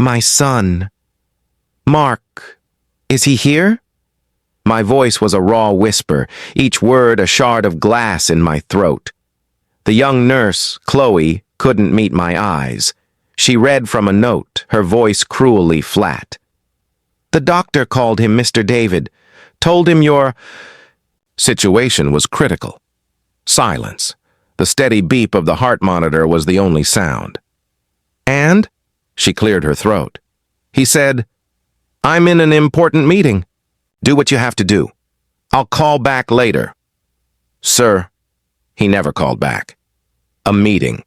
My son. Mark, is he here? My voice was a raw whisper, each word a shard of glass in my throat. The young nurse, Chloe, couldn't meet my eyes. She read from a note, her voice cruelly flat. The doctor called him Mr. David, told him your situation was critical. Silence. The steady beep of the heart monitor was the only sound. And? She cleared her throat. He said, I'm in an important meeting. Do what you have to do. I'll call back later. Sir, he never called back. A meeting.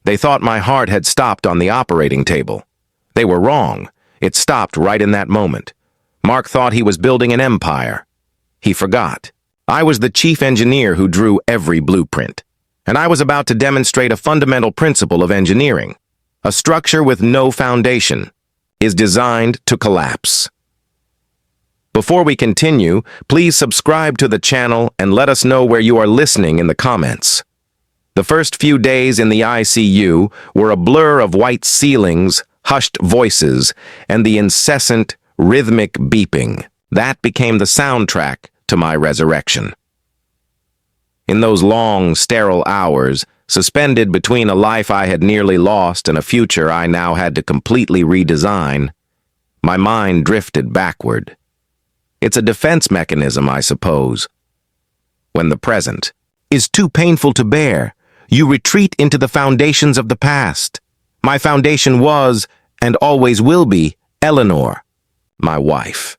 They thought my heart had stopped on the operating table. They were wrong. It stopped right in that moment. Mark thought he was building an empire. He forgot. I was the chief engineer who drew every blueprint. And I was about to demonstrate a fundamental principle of engineering. A structure with no foundation is designed to collapse. Before we continue, please subscribe to the channel and let us know where you are listening in the comments. The first few days in the ICU were a blur of white ceilings, hushed voices, and the incessant, rhythmic beeping. That became the soundtrack to my resurrection. In those long, sterile hours, suspended between a life I had nearly lost and a future I now had to completely redesign, my mind drifted backward. It's a defense mechanism, I suppose. When the present is too painful to bear, you retreat into the foundations of the past. My foundation was, and always will be, Eleanor, my wife.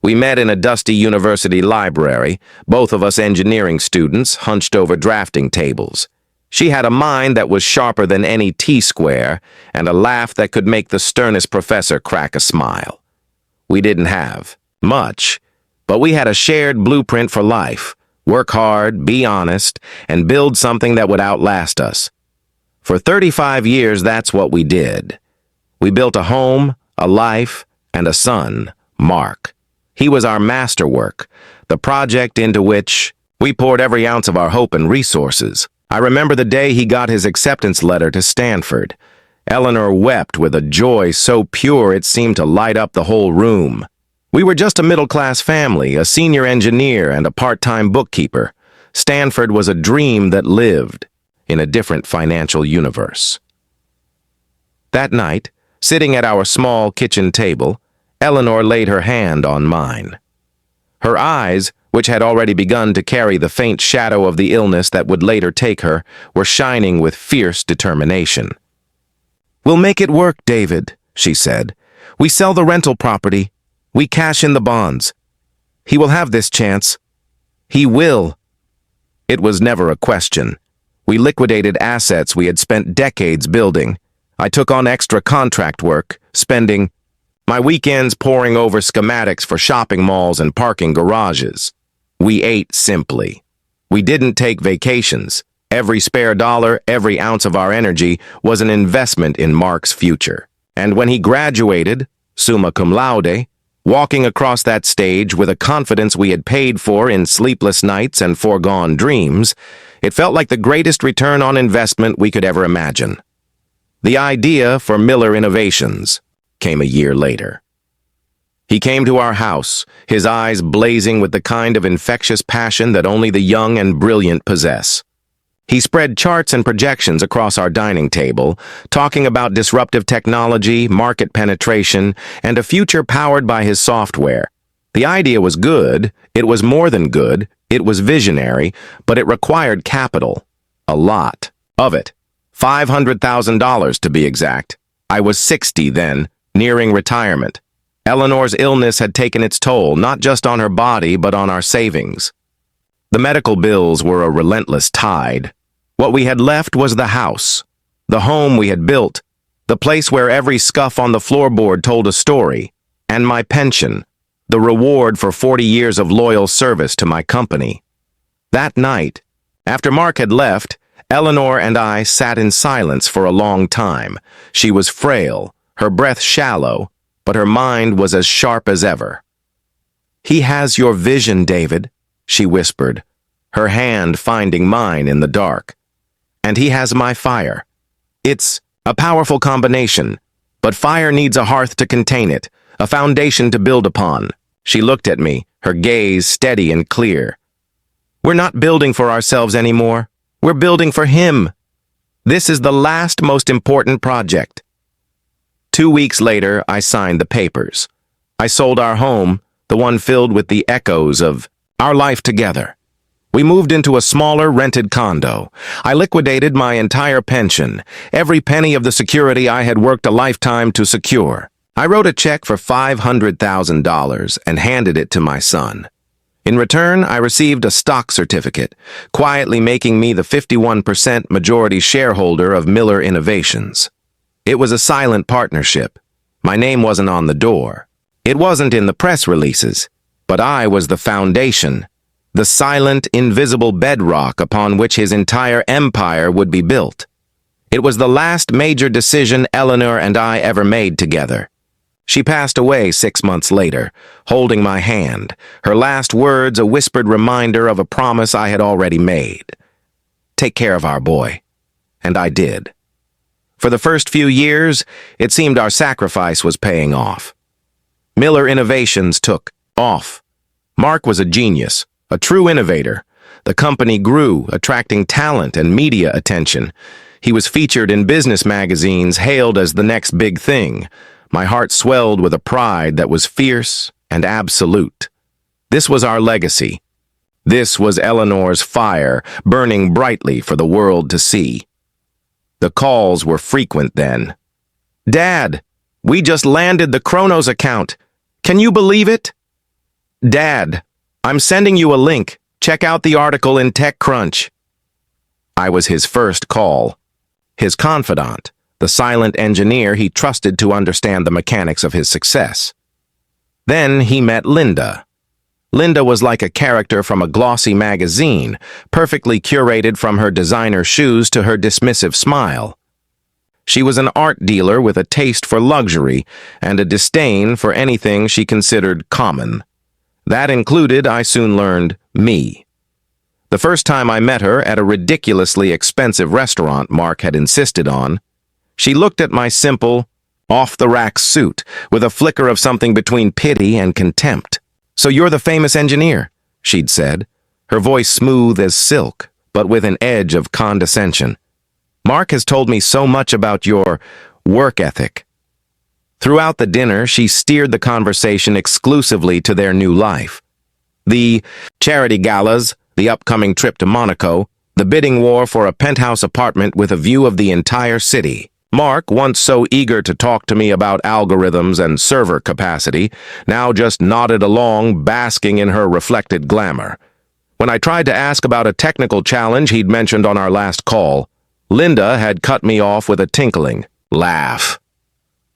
We met in a dusty university library, both of us engineering students, hunched over drafting tables. She had a mind that was sharper than any T-square, and a laugh that could make the sternest professor crack a smile. We didn't have much, but we had a shared blueprint for life. Work hard, be honest, and build something that would outlast us. For 35 years, that's what we did. We built a home, a life, and a son, Mark. He was our masterwork, the project into which we poured every ounce of our hope and resources. I remember the day he got his acceptance letter to Stanford. Eleanor wept with a joy so pure it seemed to light up the whole room. We were just a middle-class family, a senior engineer and a part-time bookkeeper. Stanford was a dream that lived in a different financial universe. That night, sitting at our small kitchen table, Eleanor laid her hand on mine. Her eyes, which had already begun to carry the faint shadow of the illness that would later take her, were shining with fierce determination. We'll make it work, David, she said. We sell the rental property. We cash in the bonds. He will have this chance. He will. It was never a question. We liquidated assets we had spent decades building. I took on extra contract work, spending my weekends poring over schematics for shopping malls and parking garages. We ate simply. We didn't take vacations. Every spare dollar, every ounce of our energy was an investment in Mark's future. And when he graduated, summa cum laude, walking across that stage with a confidence we had paid for in sleepless nights and foregone dreams, it felt like the greatest return on investment we could ever imagine. The idea for Miller Innovations came a year later. He came to our house, his eyes blazing with the kind of infectious passion that only the young and brilliant possess. He spread charts and projections across our dining table, talking about disruptive technology, market penetration, and a future powered by his software. The idea was good, it was more than good, it was visionary, but it required capital. A lot of it. $500,000 to be exact. I was 60 then, nearing retirement. Eleanor's illness had taken its toll, not just on her body, but on our savings. The medical bills were a relentless tide. What we had left was the house, the home we had built, the place where every scuff on the floorboard told a story, and my pension, the reward for 40 years of loyal service to my company. That night, after Mark had left, Eleanor and I sat in silence for a long time. She was frail, her breath shallow, but her mind was as sharp as ever. "He has your vision, David," she whispered, her hand finding mine in the dark. "And he has my fire. It's a powerful combination. But fire needs a hearth to contain it, a foundation to build upon. She looked at me, her gaze steady and clear. We're not building for ourselves anymore. We're building for him. This is the last most important project. 2 weeks later, I signed the papers. I sold our home, the one filled with the echoes of our life together. We moved into a smaller, rented condo. I liquidated my entire pension, every penny of the security I had worked a lifetime to secure. I wrote a check for $500,000 and handed it to my son. In return, I received a stock certificate, quietly making me the 51% majority shareholder of Miller Innovations. It was a silent partnership. My name wasn't on the door. It wasn't in the press releases, but I was the foundation, the silent, invisible bedrock upon which his entire empire would be built. It was the last major decision Eleanor and I ever made together. She passed away 6 months later, holding my hand, her last words a whispered reminder of a promise I had already made. Take care of our boy. And I did. For the first few years, it seemed our sacrifice was paying off. Miller Innovations took off. Mark was a genius, a true innovator. The company grew, attracting talent and media attention. He was featured in business magazines, hailed as the next big thing. My heart swelled with a pride that was fierce and absolute. This was our legacy. This was Eleanor's fire, burning brightly for the world to see. The calls were frequent then. Dad, we just landed the Kronos account. Can you believe it? Dad, I'm sending you a link. Check out the article in TechCrunch. I was his first call. His confidant, the silent engineer he trusted to understand the mechanics of his success. Then he met Linda. Linda was like a character from a glossy magazine, perfectly curated from her designer shoes to her dismissive smile. She was an art dealer with a taste for luxury and a disdain for anything she considered common. That included, I soon learned, me. The first time I met her at a ridiculously expensive restaurant Mark had insisted on, she looked at my simple, off-the-rack suit with a flicker of something between pity and contempt. So you're the famous engineer, she'd said, her voice smooth as silk, but with an edge of condescension. Mark has told me so much about your work ethic. Throughout the dinner, she steered the conversation exclusively to their new life. The charity galas, the upcoming trip to Monaco, the bidding war for a penthouse apartment with a view of the entire city. Mark, once so eager to talk to me about algorithms and server capacity, now just nodded along, basking in her reflected glamour. When I tried to ask about a technical challenge he'd mentioned on our last call, Linda had cut me off with a tinkling laugh.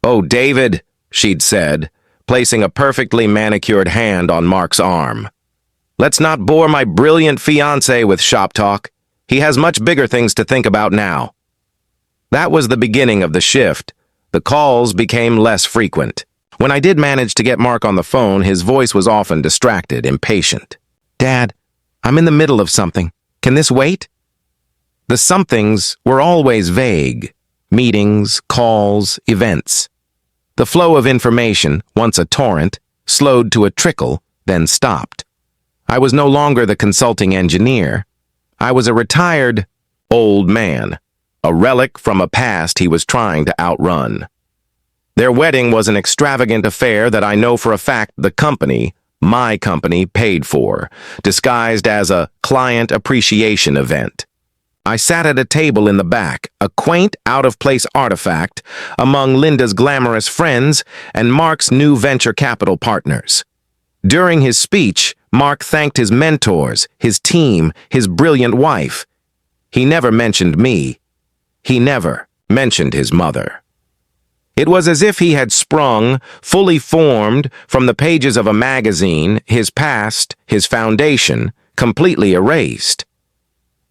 "Oh, David," she'd said, placing a perfectly manicured hand on Mark's arm. "Let's not bore my brilliant fiancé with shop talk. He has much bigger things to think about now." That was the beginning of the shift. The calls became less frequent. When I did manage to get Mark on the phone, his voice was often distracted, impatient. "Dad, I'm in the middle of something. Can this wait?" The somethings were always vague. Meetings, calls, events. The flow of information, once a torrent, slowed to a trickle, then stopped. I was no longer the consulting engineer. I was a retired, old man, a relic from a past he was trying to outrun. Their wedding was an extravagant affair that I know for a fact the company, my company, paid for, disguised as a client appreciation event. I sat at a table in the back, a quaint, out-of-place artifact, among Linda's glamorous friends and Mark's new venture capital partners. During his speech, Mark thanked his mentors, his team, his brilliant wife. He never mentioned me. He never mentioned his mother. It was as if he had sprung, fully formed, from the pages of a magazine, his past, his foundation, completely erased.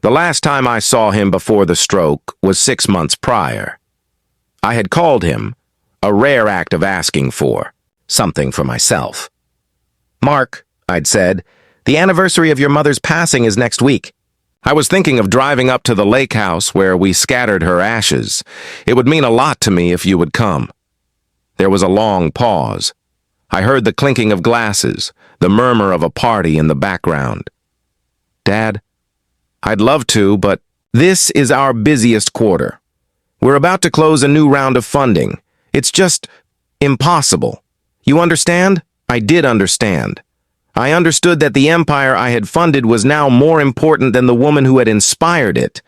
The last time I saw him before the stroke was 6 months prior. I had called him, a rare act of asking for something for myself. "Mark," I'd said, "the anniversary of your mother's passing is next week. I was thinking of driving up to the lake house where we scattered her ashes. It would mean a lot to me if you would come." There was a long pause. I heard the clinking of glasses, the murmur of a party in the background. Dad, I'd love to, but this is our busiest quarter. We're about to close a new round of funding. It's just impossible. You understand? I did understand. I understood that the empire I had funded was now more important than the woman who had inspired it.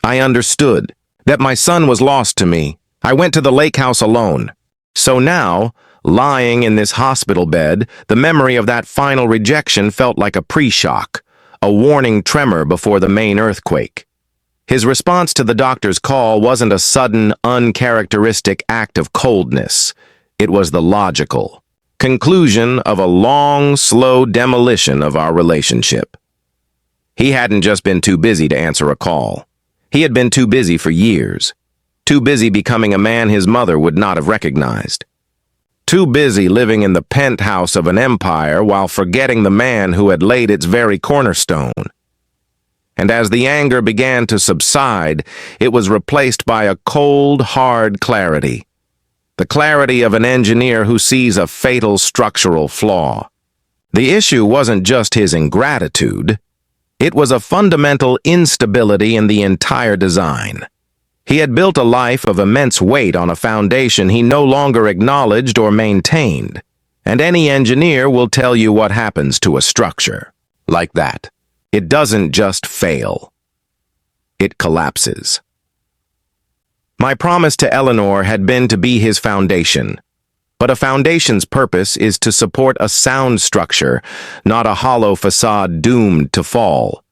I understood that my son was lost to me. I went to the lake house alone. So now, lying in this hospital bed, the memory of that final rejection felt like a pre-shock, a warning tremor before the main earthquake. His response to the doctor's call wasn't a sudden, uncharacteristic act of coldness. It was the logical conclusion of a long, slow demolition of our relationship. He hadn't just been too busy to answer a call. He had been too busy for years. Too busy becoming a man his mother would not have recognized. Too busy living in the penthouse of an empire while forgetting the man who had laid its very cornerstone. And as the anger began to subside, it was replaced by a cold, hard clarity. The clarity of an engineer who sees a fatal structural flaw. The issue wasn't just his ingratitude. It was a fundamental instability in the entire design. He had built a life of immense weight on a foundation he no longer acknowledged or maintained. And any engineer will tell you what happens to a structure like that. It doesn't just fail. It collapses. My promise to Eleanor had been to be his foundation. But a foundation's purpose is to support a sound structure, not a hollow facade doomed to fall.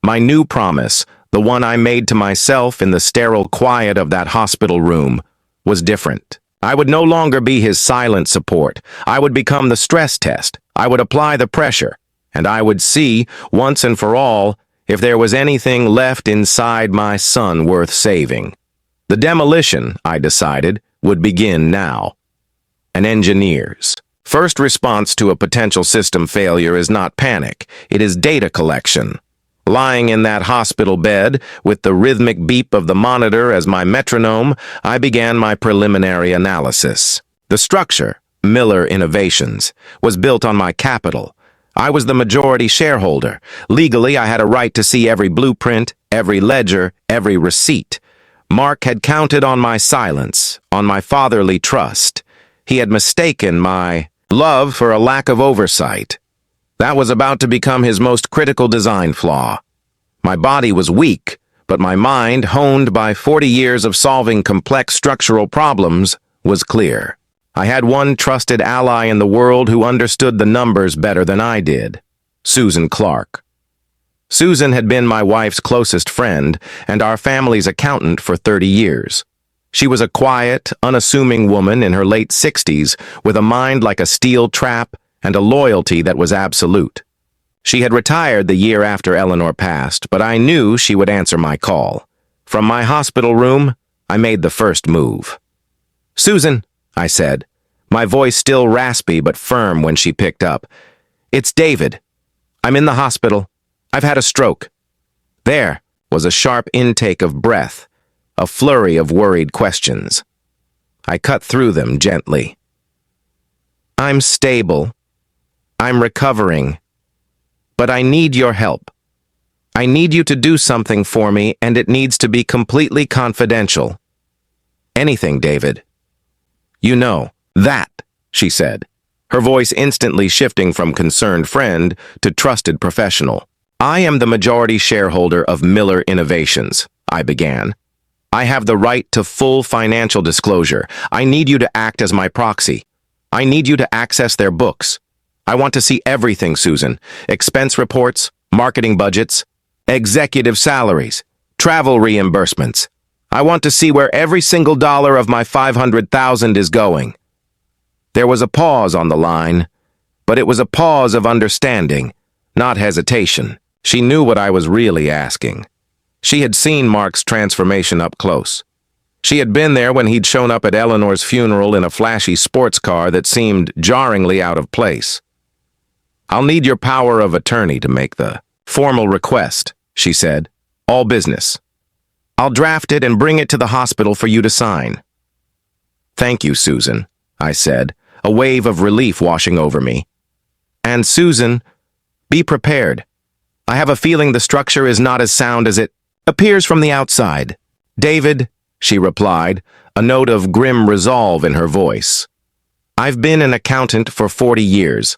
My new promise, the one I made to myself in the sterile quiet of that hospital room, was different. I would no longer be his silent support. I would become the stress test. I would apply the pressure. And I would see, once and for all, if there was anything left inside my son worth saving. The demolition, I decided, would begin now. An engineer's first response to a potential system failure is not panic. It is data collection. Lying in that hospital bed, with the rhythmic beep of the monitor as my metronome, I began my preliminary analysis. The structure, Miller Innovations, was built on my capital. I was the majority shareholder. Legally, I had a right to see every blueprint, every ledger, every receipt. Mark had counted on my silence, on my fatherly trust. He had mistaken my love for a lack of oversight. That was about to become his most critical design flaw. My body was weak, but my mind, honed by 40 years of solving complex structural problems, was clear. I had one trusted ally in the world who understood the numbers better than I did, Susan Clark. Susan had been my wife's closest friend and our family's accountant for 30 years. She was a quiet, unassuming woman in her late 60s with a mind like a steel trap and a loyalty that was absolute. She had retired the year after Eleanor passed, but I knew she would answer my call. From my hospital room, I made the first move. "Susan," I said, my voice still raspy but firm when she picked up. "It's David. I'm in the hospital. I've had a stroke." There was a sharp intake of breath, a flurry of worried questions. I cut through them gently. "I'm stable. I'm recovering. But I need your help. I need you to do something for me, and it needs to be completely confidential." "Anything, David." "You know, that," she said, her voice instantly shifting from concerned friend to trusted professional. "I am the majority shareholder of Miller Innovations," I began. "I have the right to full financial disclosure. I need you to act as my proxy. I need you to access their books. I want to see everything, Susan. Expense reports, marketing budgets, executive salaries, travel reimbursements. I want to see where every single dollar of my $500,000 is going." There was a pause on the line, but it was a pause of understanding, not hesitation. She knew what I was really asking. She had seen Mark's transformation up close. She had been there when he'd shown up at Eleanor's funeral in a flashy sports car that seemed jarringly out of place. "I'll need your power of attorney to make the formal request," she said. "All business. I'll draft it and bring it to the hospital for you to sign." "Thank you, Susan." I said, a wave of relief washing over me. And Susan, be prepared. I have a feeling the structure is not as sound as it appears from the outside. David, she replied, a note of grim resolve in her voice. I've been an accountant for 40 years.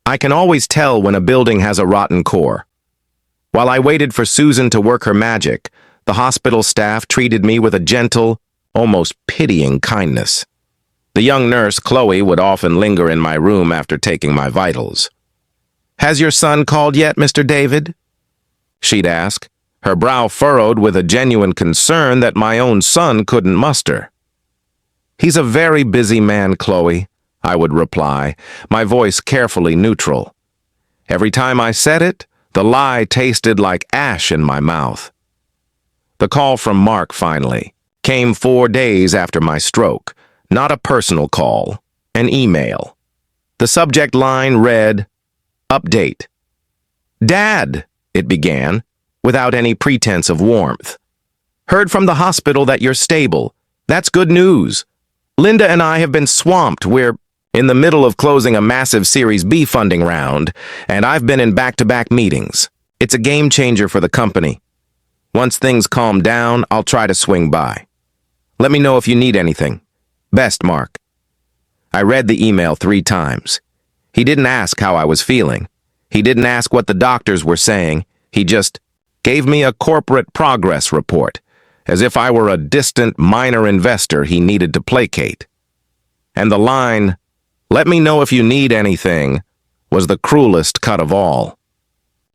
I can always tell when a building has a rotten core. While I waited for Susan to work her magic, the hospital staff treated me with a gentle, almost pitying kindness. The young nurse, Chloe, would often linger in my room after taking my vitals. "Has your son called yet, Mr. David?" she'd ask, her brow furrowed with a genuine concern that my own son couldn't muster. "He's a very busy man, Chloe," I would reply, my voice carefully neutral. Every time I said it, the lie tasted like ash in my mouth. The call from Mark, finally, came 4 days after my stroke. Not a personal call, an email. The subject line read, "Update." "Dad," it began, without any pretense of warmth. "Heard from the hospital that you're stable. That's good news. Linda and I have been swamped. We're in the middle of closing a massive Series B funding round, and I've been in back-to-back meetings. It's a game changer for the company. Once things calm down, I'll try to swing by. Let me know if you need anything. Best, Mark." I read the email 3 times. He didn't ask how I was feeling. He didn't ask what the doctors were saying. He just gave me a corporate progress report, as if I were a distant minor investor he needed to placate. And the line, "Let me know if you need anything," was the cruelest cut of all.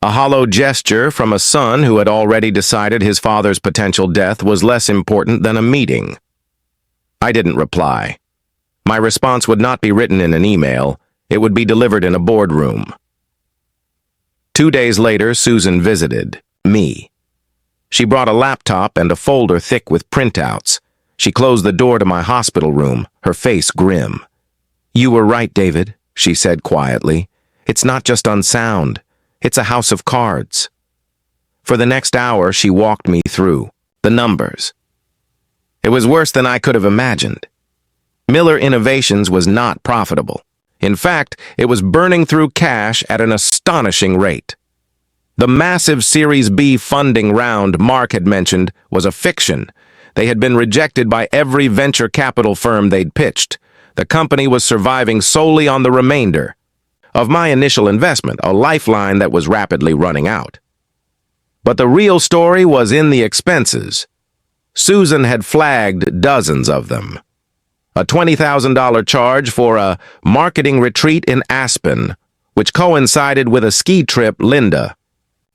A hollow gesture from a son who had already decided his father's potential death was less important than a meeting. I didn't reply. My response would not be written in an email. It would be delivered in a boardroom. 2 days later, Susan visited me. She brought a laptop and a folder thick with printouts. She closed the door to my hospital room, her face grim. "You were right, David," she said quietly. "It's not just unsound. It's a house of cards." For the next hour, she walked me through the numbers. It was worse than I could have imagined. Miller Innovations was not profitable. In fact, it was burning through cash at an astonishing rate. The massive Series B funding round Mark had mentioned was a fiction. They had been rejected by every venture capital firm they'd pitched. The company was surviving solely on the remainder of my initial investment, a lifeline that was rapidly running out. But the real story was in the expenses. Susan had flagged dozens of them. A $20,000 charge for a marketing retreat in Aspen, which coincided with a ski trip Linda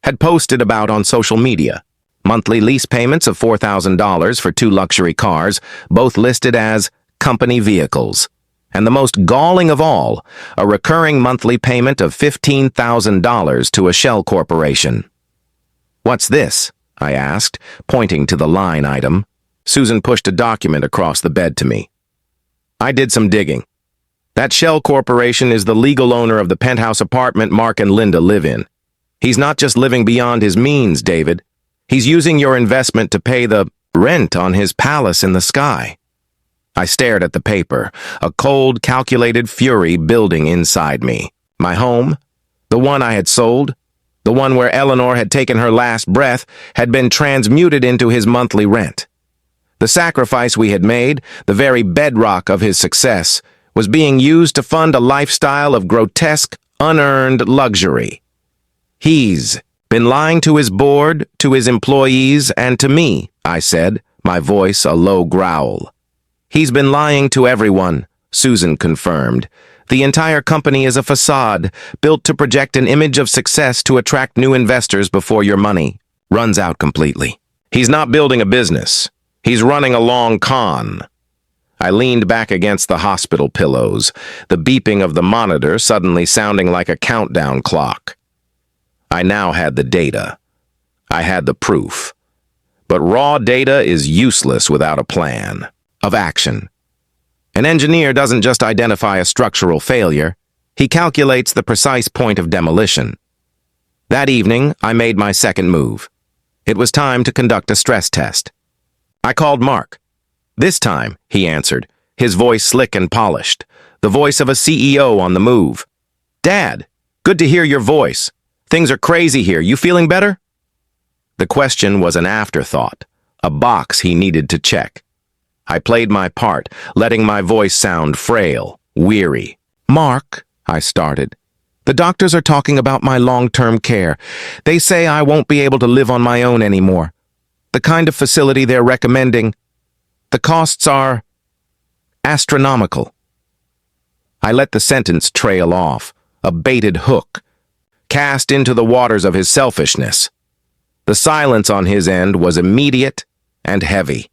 had posted about on social media. Monthly lease payments of $4,000 for 2 luxury cars, both listed as company vehicles. And the most galling of all, a recurring monthly payment of $15,000 to a shell corporation. "What's this?" I asked, pointing to the line item. Susan pushed a document across the bed to me. I did some digging. That shell corporation is the legal owner of the penthouse apartment Mark and Linda live in. He's not just living beyond his means, David. He's using your investment to pay the rent on his palace in the sky. I stared at the paper, a cold, calculated fury building inside me. My home, the one I had sold, the one where Eleanor had taken her last breath, had been transmuted into his monthly rent. The sacrifice we had made, the very bedrock of his success, was being used to fund a lifestyle of grotesque, unearned luxury. He's been lying to his board, to his employees, and to me, I said, my voice a low growl. He's been lying to everyone, Susan confirmed. The entire company is a facade, built to project an image of success to attract new investors before your money runs out completely. He's not building a business. He's running a long con. I leaned back against the hospital pillows, the beeping of the monitor suddenly sounding like a countdown clock. I now had the data. I had the proof. But raw data is useless without a plan of action. An engineer doesn't just identify a structural failure, he calculates the precise point of demolition. That evening, I made my second move. It was time to conduct a stress test. I called Mark. This time, he answered, his voice slick and polished, the voice of a CEO on the move. "Dad, good to hear your voice. Things are crazy here. You feeling better?" The question was an afterthought, a box he needed to check. I played my part, letting my voice sound frail, weary. "Mark," I started, "the doctors are talking about my long-term care. They say I won't be able to live on my own anymore. The kind of facility they're recommending, the costs are astronomical." I let the sentence trail off, a baited hook, cast into the waters of his selfishness. The silence on his end was immediate and heavy.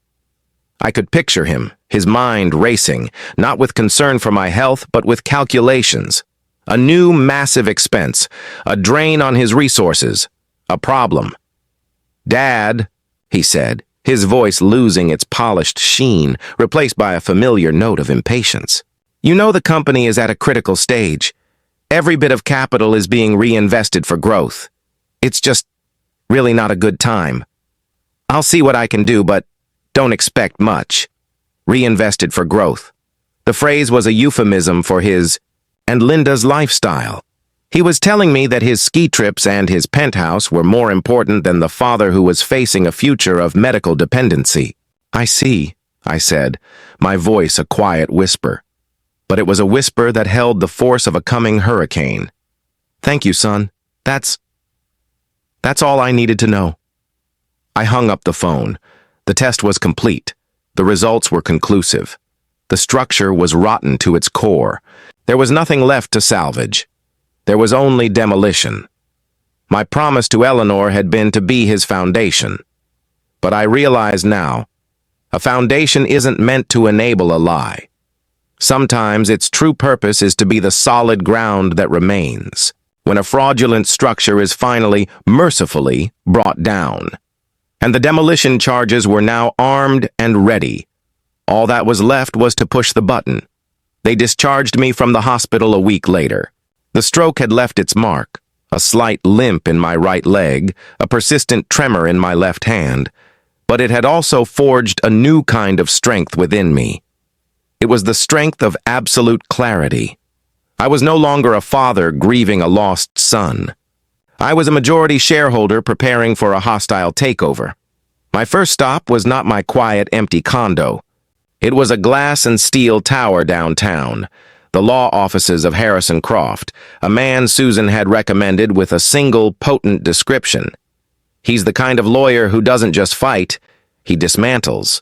I could picture him, his mind racing, not with concern for my health, but with calculations. A new massive expense, a drain on his resources, a problem. "Dad," he said, his voice losing its polished sheen, replaced by a familiar note of impatience. "You know the company is at a critical stage. Every bit of capital is being reinvested for growth. It's just really not a good time. I'll see what I can do, but don't expect much." Reinvested for growth. The phrase was a euphemism for his and Linda's lifestyle. He was telling me that his ski trips and his penthouse were more important than the father who was facing a future of medical dependency. "I see," I said, my voice a quiet whisper. But it was a whisper that held the force of a coming hurricane. "Thank you, son. That's all I needed to know." I hung up the phone. The test was complete. The results were conclusive. The structure was rotten to its core. There was nothing left to salvage. There was only demolition. My promise to Eleanor had been to be his foundation. But I realize now, a foundation isn't meant to enable a lie. Sometimes its true purpose is to be the solid ground that remains, when a fraudulent structure is finally, mercifully, brought down. And the demolition charges were now armed and ready. All that was left was to push the button. They discharged me from the hospital a week later. The stroke had left its mark, a slight limp in my right leg, a persistent tremor in my left hand, but it had also forged a new kind of strength within me. It was the strength of absolute clarity. I was no longer a father grieving a lost son. I was a majority shareholder preparing for a hostile takeover. My first stop was not my quiet, empty condo. It was a glass and steel tower downtown, the law offices of Harrison Croft, a man Susan had recommended with a single, potent description. He's the kind of lawyer who doesn't just fight, he dismantles.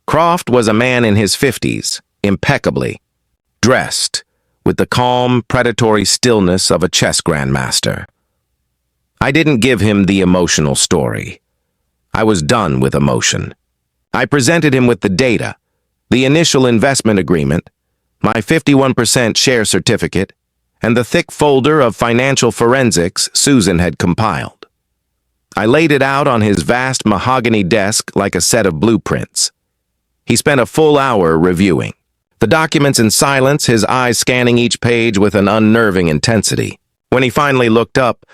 Croft was a man in his 50s, impeccably dressed, with the calm, predatory stillness of a chess grandmaster. I didn't give him the emotional story. I was done with emotion. I presented him with the data, the initial investment agreement, my 51% share certificate, and the thick folder of financial forensics Susan had compiled. I laid it out on his vast mahogany desk like a set of blueprints. He spent a full hour reviewing the documents in silence, his eyes scanning each page with an unnerving intensity. When he finally looked up,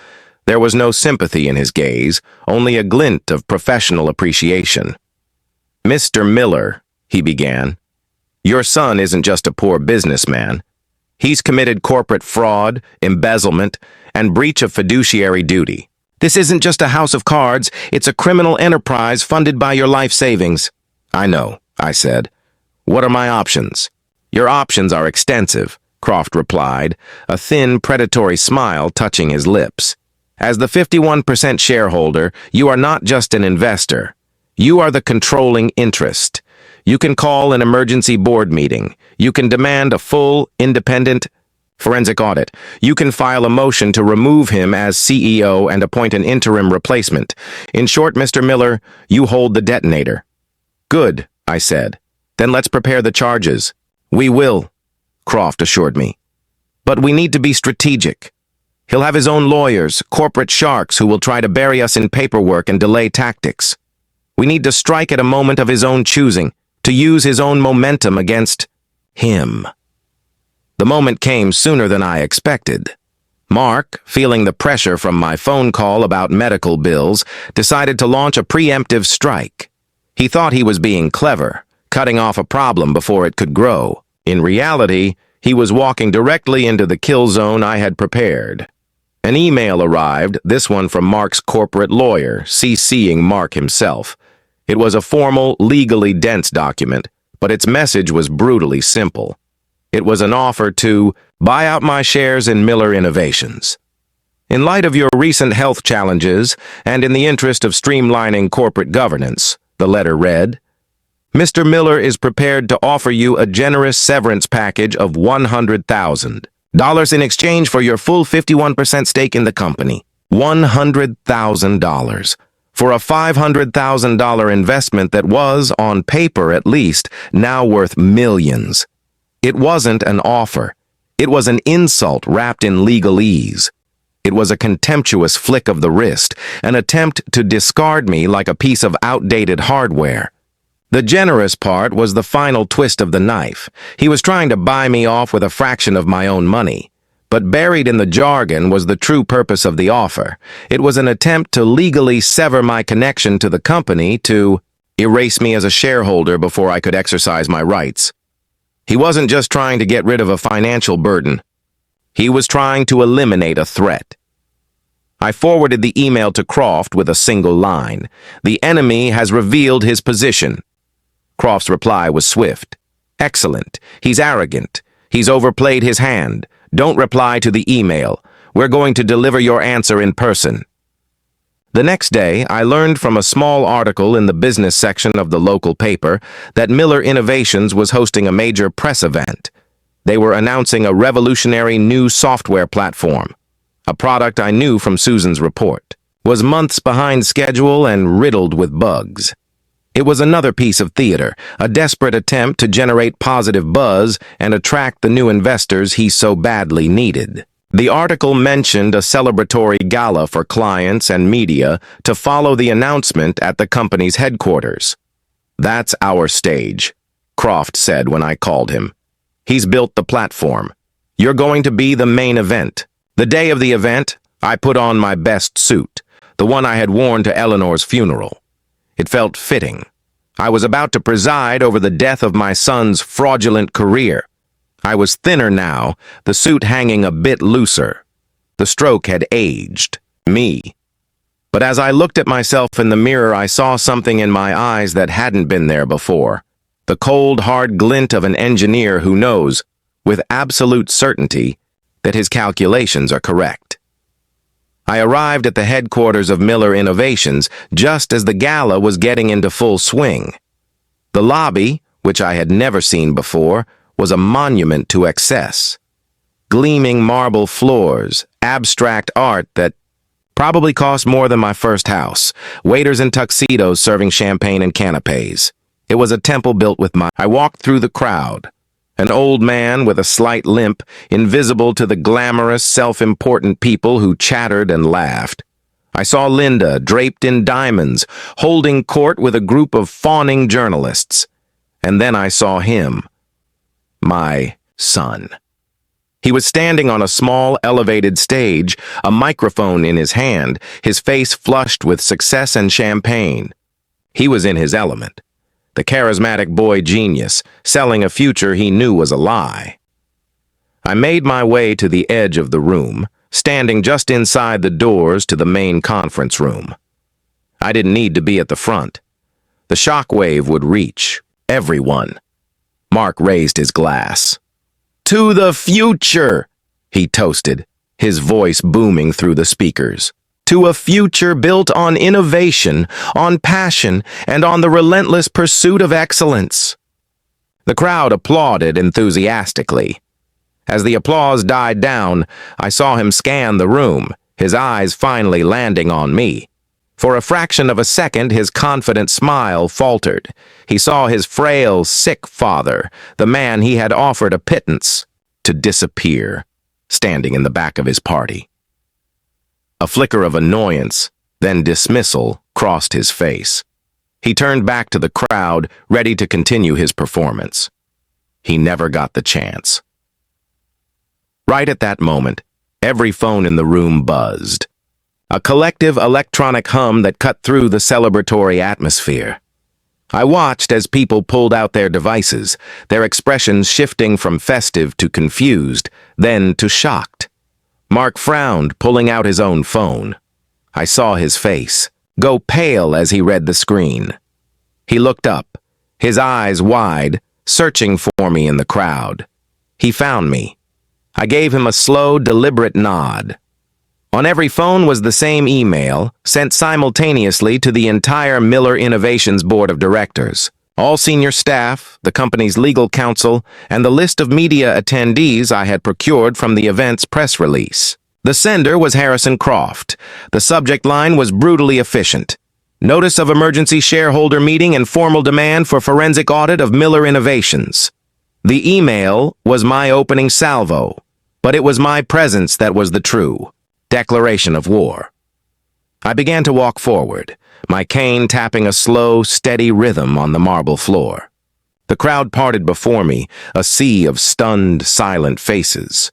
there was no sympathy in his gaze, only a glint of professional appreciation. "Mr. Miller," he began, "your son isn't just a poor businessman. He's committed corporate fraud, embezzlement, and breach of fiduciary duty. This isn't just a house of cards, it's a criminal enterprise funded by your life savings." "I know," I said. "What are my options?" "Your options are extensive," Croft replied, a thin, predatory smile touching his lips. "As the 51% shareholder, you are not just an investor. You are the controlling interest. You can call an emergency board meeting. You can demand a full, independent forensic audit. You can file a motion to remove him as CEO and appoint an interim replacement. In short, Mr. Miller, you hold the detonator." "Good," I said. "Then let's prepare the charges." "We will," Croft assured me. "But we need to be strategic. He'll have his own lawyers, corporate sharks who will try to bury us in paperwork and delay tactics. We need to strike at a moment of his own choosing, to use his own momentum against him." The moment came sooner than I expected. Mark, feeling the pressure from my phone call about medical bills, decided to launch a preemptive strike. He thought he was being clever, cutting off a problem before it could grow. In reality, he was walking directly into the kill zone I had prepared. An email arrived, this one from Mark's corporate lawyer, CCing Mark himself. It was a formal, legally dense document, but its message was brutally simple. It was an offer to buy out my shares in Miller Innovations. In light of your recent health challenges, and in the interest of streamlining corporate governance, the letter read, Mr. Miller is prepared to offer you a generous severance package of $100,000 in exchange for your full 51% stake in the company. $100,000 for a $500,000 investment that was, on paper at least, now worth millions. It wasn't an offer. It was an insult wrapped in legalese. It was a contemptuous flick of the wrist, an attempt to discard me like a piece of outdated hardware. The generous part was the final twist of the knife. He was trying to buy me off with a fraction of my own money. But buried in the jargon was the true purpose of the offer. It was an attempt to legally sever my connection to the company, to erase me as a shareholder before I could exercise my rights. He wasn't just trying to get rid of a financial burden. He was trying to eliminate a threat. I forwarded the email to Croft with a single line. The enemy has revealed his position. Croft's reply was swift. Excellent. He's arrogant. He's overplayed his hand. Don't reply to the email. We're going to deliver your answer in person. The next day, I learned from a small article in the business section of the local paper that Miller Innovations was hosting a major press event. They were announcing a revolutionary new software platform. A product I knew from Susan's report was months behind schedule and riddled with bugs. It was another piece of theater, a desperate attempt to generate positive buzz and attract the new investors he so badly needed. The article mentioned a celebratory gala for clients and media to follow the announcement at the company's headquarters. That's our stage, Croft said when I called him. He's built the platform. You're going to be the main event. The day of the event, I put on my best suit, the one I had worn to Eleanor's funeral. It felt fitting. I was about to preside over the death of my son's fraudulent career. I was thinner now, the suit hanging a bit looser. The stroke had aged me. But as I looked at myself in the mirror, I saw something in my eyes that hadn't been there before. The cold, hard glint of an engineer who knows, with absolute certainty, that his calculations are correct. I arrived at the headquarters of Miller Innovations just as the gala was getting into full swing. The lobby, which I had never seen before, was a monument to excess. Gleaming marble floors, abstract art that probably cost more than my first house, waiters in tuxedos serving champagne and canapes. It was a temple built with my... I walked through the crowd. An old man with a slight limp, invisible to the glamorous, self-important people who chattered and laughed. I saw Linda, draped in diamonds, holding court with a group of fawning journalists. And then I saw him, my son. He was standing on a small, elevated stage, a microphone in his hand, his face flushed with success and champagne. He was in his element. The charismatic boy genius, selling a future he knew was a lie. I made my way to the edge of the room, standing just inside the doors to the main conference room. I didn't need to be at the front. The shockwave would reach everyone. Mark raised his glass. "To the future," he toasted, his voice booming through the speakers. "To a future built on innovation, on passion, and on the relentless pursuit of excellence." The crowd applauded enthusiastically. As the applause died down, I saw him scan the room, his eyes finally landing on me. For a fraction of a second, his confident smile faltered. He saw his frail, sick father, the man he had offered a pittance, to disappear, standing in the back of his party. A flicker of annoyance, then dismissal, crossed his face. He turned back to the crowd, ready to continue his performance. He never got the chance. Right at that moment, every phone in the room buzzed. A collective electronic hum that cut through the celebratory atmosphere. I watched as people pulled out their devices, their expressions shifting from festive to confused, then to shocked. Mark frowned, pulling out his own phone. I saw his face go pale as he read the screen. He looked up, his eyes wide, searching for me in the crowd. He found me. I gave him a slow, deliberate nod. On every phone was the same email, sent simultaneously to the entire Miller Innovations Board of Directors, all senior staff, the company's legal counsel, and the list of media attendees I had procured from the event's press release. The sender was Harrison Croft. The subject line was brutally efficient. Notice of emergency shareholder meeting and formal demand for forensic audit of Miller Innovations. The email was my opening salvo, but it was my presence that was the true declaration of war. I began to walk forward, my cane tapping a slow, steady rhythm on the marble floor. The crowd parted before me, a sea of stunned, silent faces.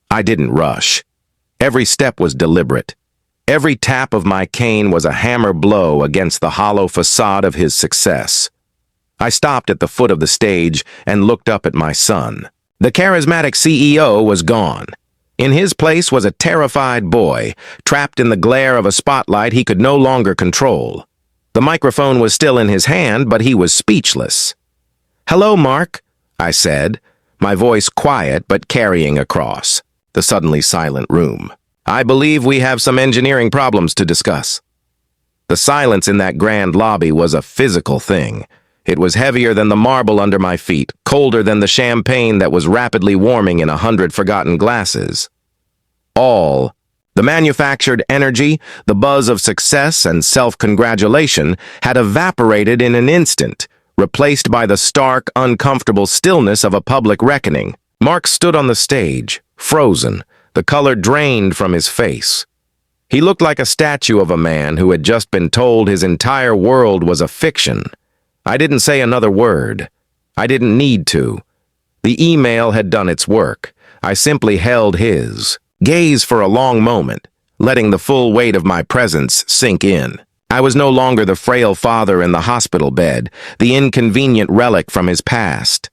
I didn't rush. Every step was deliberate. Every tap of my cane was a hammer blow against the hollow facade of his success. I stopped at the foot of the stage and looked up at my son. The charismatic CEO was gone. In his place was a terrified boy, trapped in the glare of a spotlight he could no longer control. The microphone was still in his hand, but he was speechless. "Hello, Mark," I said, my voice quiet but carrying across the suddenly silent room. "I believe we have some engineering problems to discuss." The silence in that grand lobby was a physical thing. It was heavier than the marble under my feet, colder than the champagne that was rapidly warming in 100 forgotten glasses. All, the manufactured energy, the buzz of success and self-congratulation, had evaporated in an instant, replaced by the stark, uncomfortable stillness of a public reckoning. Mark stood on the stage, frozen, the color drained from his face. He looked like a statue of a man who had just been told his entire world was a fiction. I didn't say another word. I didn't need to. The email had done its work. I simply held his gaze for a long moment, letting the full weight of my presence sink in. I was no longer the frail father in the hospital bed, the inconvenient relic from his past.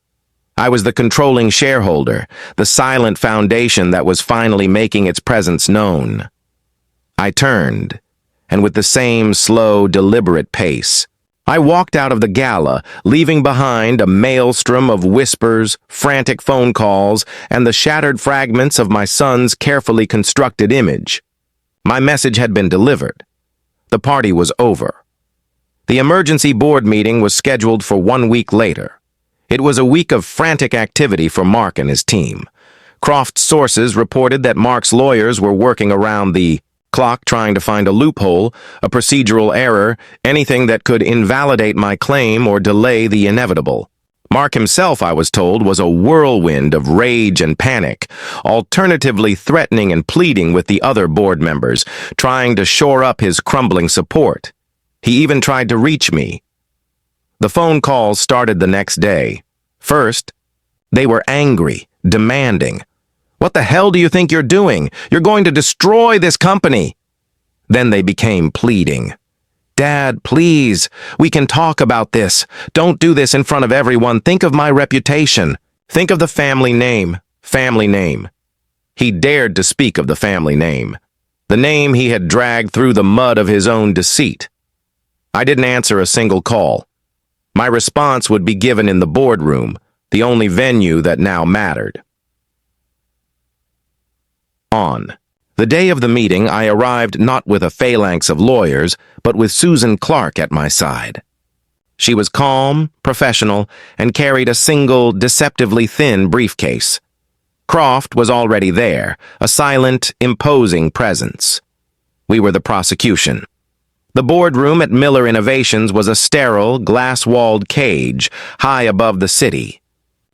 I was the controlling shareholder, the silent foundation that was finally making its presence known. I turned, and with the same slow, deliberate pace, I walked out of the gala, leaving behind a maelstrom of whispers, frantic phone calls, and the shattered fragments of my son's carefully constructed image. My message had been delivered. The party was over. The emergency board meeting was scheduled for 1 week later. It was a week of frantic activity for Mark and his team. Croft's sources reported that Mark's lawyers were working around the clock trying to find a loophole, a procedural error, anything that could invalidate my claim or delay the inevitable. Mark himself, I was told, was a whirlwind of rage and panic, alternatively threatening and pleading with the other board members, trying to shore up his crumbling support. He even tried to reach me. The phone calls started the next day. First, they were angry, demanding, "What the hell do you think you're doing? You're going to destroy this company." Then they became pleading. "Dad, please, we can talk about this. Don't do this in front of everyone. Think of my reputation. Think of the family name. Family name." He dared to speak of the family name. The name he had dragged through the mud of his own deceit. I didn't answer a single call. My response would be given in the boardroom, the only venue that now mattered. On the day of the meeting, I arrived not with a phalanx of lawyers, but with Susan Clark at my side. She was calm, professional, and carried a single, deceptively thin briefcase. Croft was already there, a silent, imposing presence. We were the prosecution. The boardroom at Miller Innovations was a sterile, glass-walled cage high above the city.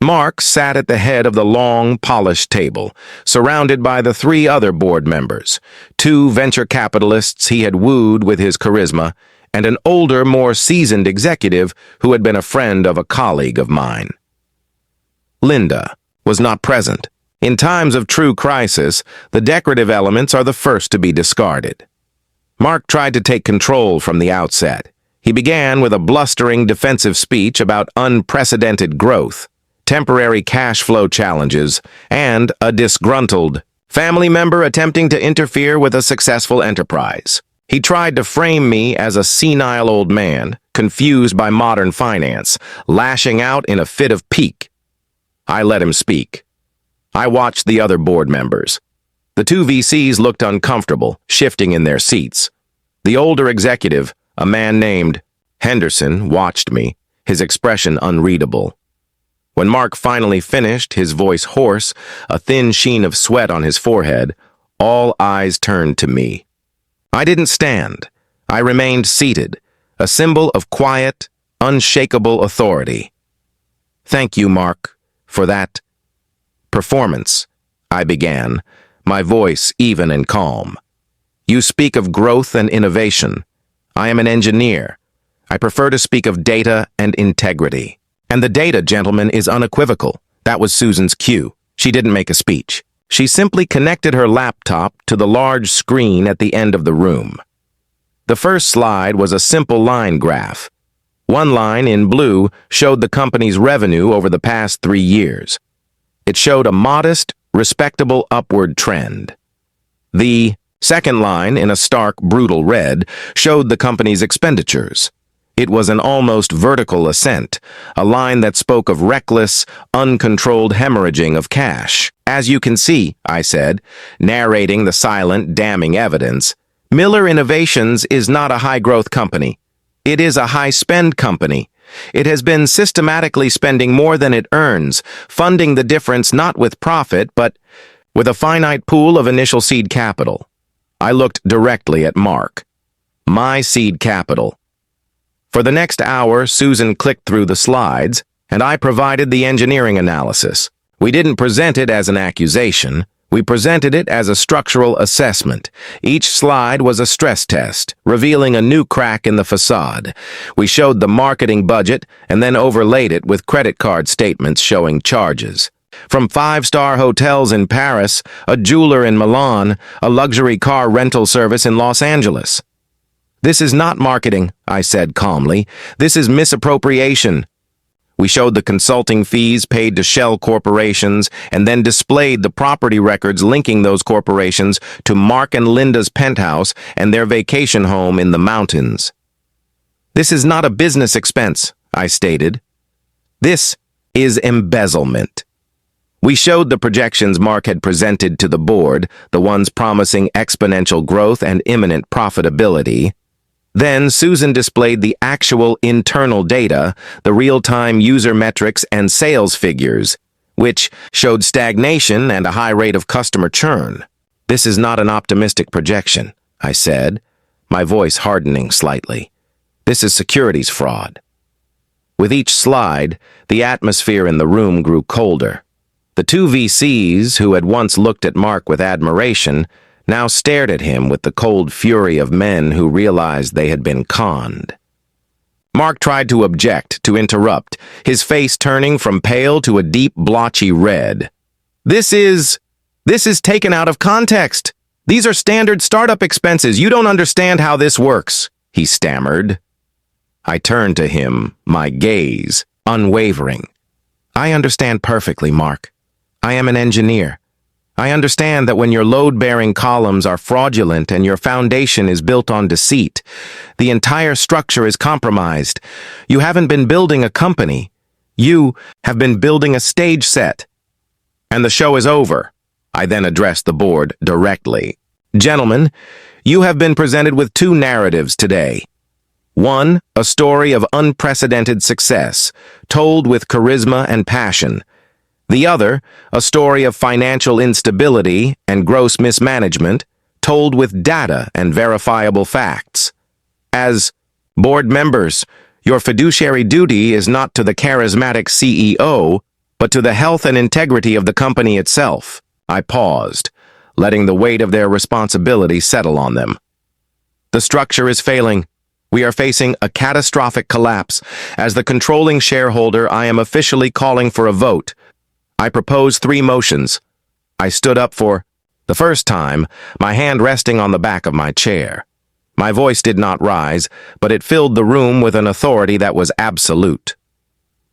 Mark sat at the head of the long, polished table, surrounded by the 3 other board members, 2 venture capitalists he had wooed with his charisma, and an older, more seasoned executive who had been a friend of a colleague of mine. Linda was not present. In times of true crisis, the decorative elements are the first to be discarded. Mark tried to take control from the outset. He began with a blustering defensive speech about unprecedented growth, temporary cash flow challenges, and a disgruntled family member attempting to interfere with a successful enterprise. He tried to frame me as a senile old man, confused by modern finance, lashing out in a fit of pique. I let him speak. I watched the other board members. The two VCs looked uncomfortable, shifting in their seats. The older executive, a man named Henderson, watched me, his expression unreadable. When Mark finally finished, his voice hoarse, a thin sheen of sweat on his forehead, all eyes turned to me. I didn't stand. I remained seated, a symbol of quiet, unshakable authority. "Thank you, Mark, for that performance," I began, my voice even and calm. "You speak of growth and innovation. I am an engineer. I prefer to speak of data and integrity. And the data, gentlemen, is unequivocal." That was Susan's cue. She didn't make a speech. She simply connected her laptop to the large screen at the end of the room. The first slide was a simple line graph. One line in blue showed the company's revenue over the past 3 years. It showed a modest, respectable upward trend. The second line, in a stark, brutal red, showed the company's expenditures. It was an almost vertical ascent, a line that spoke of reckless, uncontrolled hemorrhaging of cash. "As you can see," I said, narrating the silent, damning evidence, "Miller Innovations is not a high-growth company. It is a high-spend company. It has been systematically spending more than it earns, funding the difference not with profit, but with a finite pool of initial seed capital." I looked directly at Mark. My seed capital. For the next hour, Susan clicked through the slides, and I provided the engineering analysis. We didn't present it as an accusation. We presented it as a structural assessment. Each slide was a stress test, revealing a new crack in the facade. We showed the marketing budget and then overlaid it with credit card statements showing charges. From 5-star hotels in Paris, a jeweler in Milan, a luxury car rental service in Los Angeles. "This is not marketing," I said calmly. "This is misappropriation." We showed the consulting fees paid to shell corporations and then displayed the property records linking those corporations to Mark and Linda's penthouse and their vacation home in the mountains. "This is not a business expense," I stated. "This is embezzlement." We showed the projections Mark had presented to the board, the ones promising exponential growth and imminent profitability. Then Susan displayed the actual internal data, the real-time user metrics and sales figures, which showed stagnation and a high rate of customer churn. "This is not an optimistic projection," I said, my voice hardening slightly. "This is securities fraud." With each slide, the atmosphere in the room grew colder. The two VCs, who had once looked at Mark with admiration, now stared at him with the cold fury of men who realized they had been conned. Mark tried to object, to interrupt, his face turning from pale to a deep, blotchy red. This is taken out of context. These are standard startup expenses. You don't understand how this works," he stammered. I turned to him, my gaze unwavering. "I understand perfectly, Mark. I am an engineer. I understand that when your load-bearing columns are fraudulent and your foundation is built on deceit, the entire structure is compromised. You haven't been building a company. You have been building a stage set. And the show is over." I then addressed the board directly. "Gentlemen, you have been presented with 2 narratives today. One, a story of unprecedented success, told with charisma and passion. The other, a story of financial instability and gross mismanagement, told with data and verifiable facts. As board members, your fiduciary duty is not to the charismatic CEO, but to the health and integrity of the company itself." I paused, letting the weight of their responsibility settle on them. "The structure is failing. We are facing a catastrophic collapse. As the controlling shareholder, I am officially calling for a vote. I propose 3 motions." I stood up for the first time, my hand resting on the back of my chair. My voice did not rise, but it filled the room with an authority that was absolute.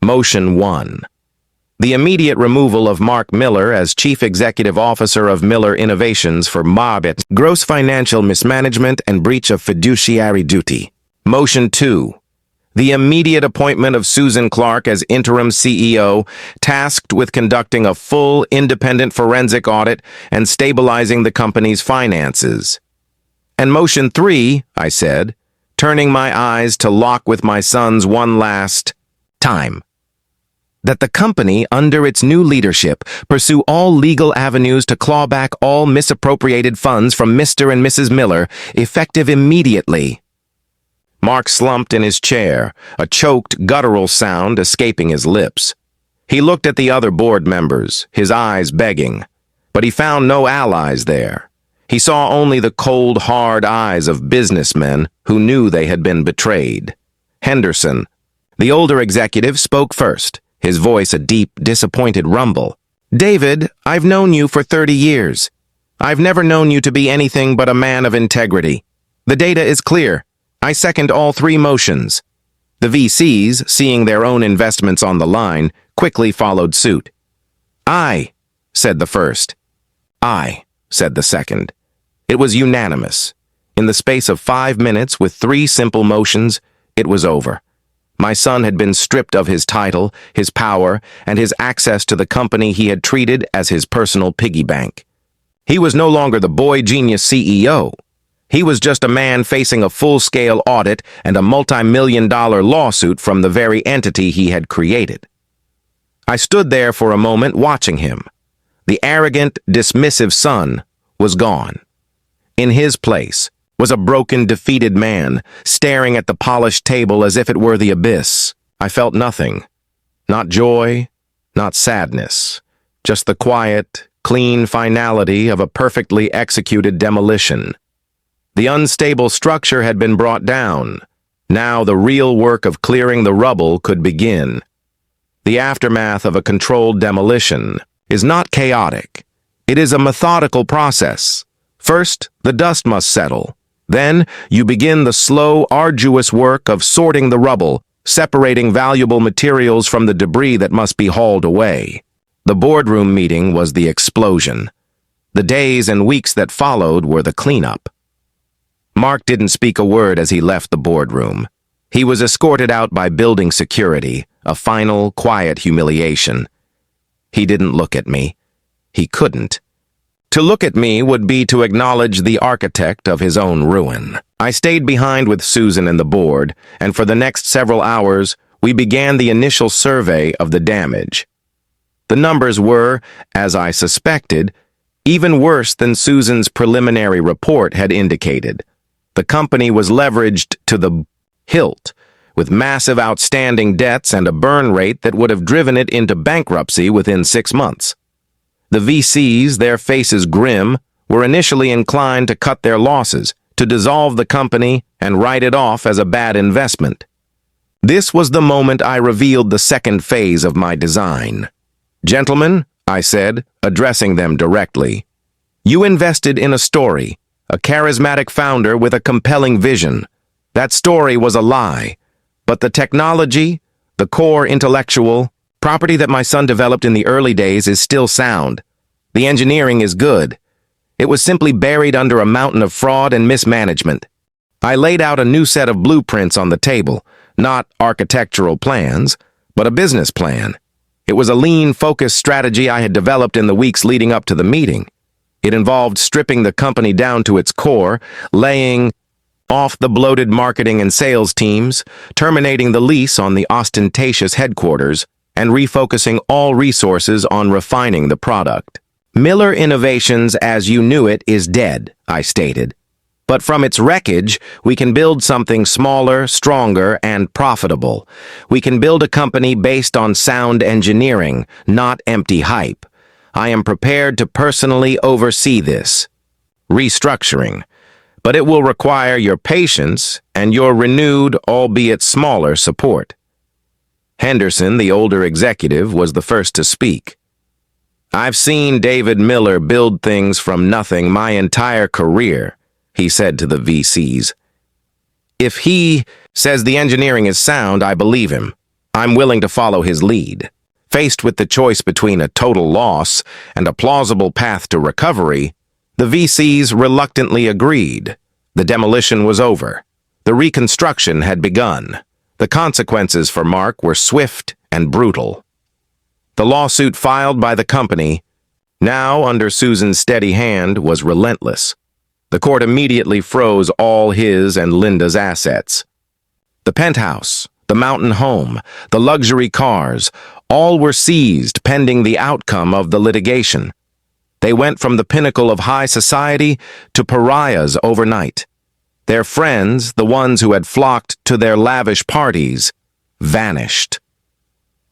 Motion 1. The immediate removal of Mark Miller as Chief Executive Officer of Miller Innovations for Marbit, gross financial mismanagement and breach of fiduciary duty. Motion 2. The immediate appointment of Susan Clark as interim CEO, tasked with conducting a full independent forensic audit and stabilizing the company's finances. And motion 3, I said, turning my eyes to lock with my sons one last time. That the company, under its new leadership, pursue all legal avenues to claw back all misappropriated funds from Mr. and Mrs. Miller, effective immediately. Mark slumped in his chair, a choked, guttural sound escaping his lips. He looked at the other board members, his eyes begging, but he found no allies there. He saw only the cold, hard eyes of businessmen who knew they had been betrayed. Henderson, the older executive, spoke first, his voice a deep, disappointed rumble. "David, I've known you for 30 years. I've never known you to be anything but a man of integrity. The data is clear. I second all 3 motions." The VCs, seeing their own investments on the line, quickly followed suit. "Aye," said the first. "Aye," said the second. It was unanimous. In the space of 5 minutes, with 3 simple motions, it was over. My son had been stripped of his title, his power, and his access to the company he had treated as his personal piggy bank. He was no longer the boy genius CEO. He was just a man facing a full-scale audit and a multi-million-dollar lawsuit from the very entity he had created. I stood there for a moment watching him. The arrogant, dismissive son was gone. In his place was a broken, defeated man, staring at the polished table as if it were the abyss. I felt nothing. Not joy, not sadness. Just the quiet, clean finality of a perfectly executed demolition. The unstable structure had been brought down. Now the real work of clearing the rubble could begin. The aftermath of a controlled demolition is not chaotic. It is a methodical process. First, the dust must settle. Then, you begin the slow, arduous work of sorting the rubble, separating valuable materials from the debris that must be hauled away. The boardroom meeting was the explosion. The days and weeks that followed were the cleanup. Mark didn't speak a word as he left the boardroom. He was escorted out by building security, a final, quiet humiliation. He didn't look at me. He couldn't. To look at me would be to acknowledge the architect of his own ruin. I stayed behind with Susan and the board, and for the next several hours, we began the initial survey of the damage. The numbers were, as I suspected, even worse than Susan's preliminary report had indicated. The company was leveraged to the hilt, with massive outstanding debts and a burn rate that would have driven it into bankruptcy within 6 months. The VCs, their faces grim, were initially inclined to cut their losses, to dissolve the company and write it off as a bad investment. This was the moment I revealed the second phase of my design. "Gentlemen," I said, addressing them directly, "you invested in a story, a charismatic founder with a compelling vision. That story was a lie, but the technology, the core intellectual property that my son developed in the early days is still sound. The engineering is good. It was simply buried under a mountain of fraud and mismanagement. I laid out a new set of blueprints on the table, not architectural plans, but a business plan. It was a lean, focused strategy I had developed in the weeks leading up to the meeting. It involved stripping the company down to its core, laying off the bloated marketing and sales teams, terminating the lease on the ostentatious headquarters, and refocusing all resources on refining the product. "Miller Innovations as you knew it is dead," I stated. "But from its wreckage, we can build something smaller, stronger, and profitable. We can build a company based on sound engineering, not empty hype. I am prepared to personally oversee this restructuring, but it will require your patience and your renewed, albeit smaller, support." Henderson, the older executive, was the first to speak. "I've seen David Miller build things from nothing my entire career," he said to the VCs. If he says the engineering is sound, I believe him. I'm willing to follow his lead. Faced with the choice between a total loss and a plausible path to recovery, the VCs reluctantly agreed. The demolition was over. The reconstruction had begun. The consequences for Mark were swift and brutal. The lawsuit filed by the company, now under Susan's steady hand, was relentless. The court immediately froze all his and Linda's assets. The penthouse, the mountain home, the luxury cars, all were seized pending the outcome of the litigation. They went from the pinnacle of high society to pariahs overnight. Their friends, the ones who had flocked to their lavish parties, vanished.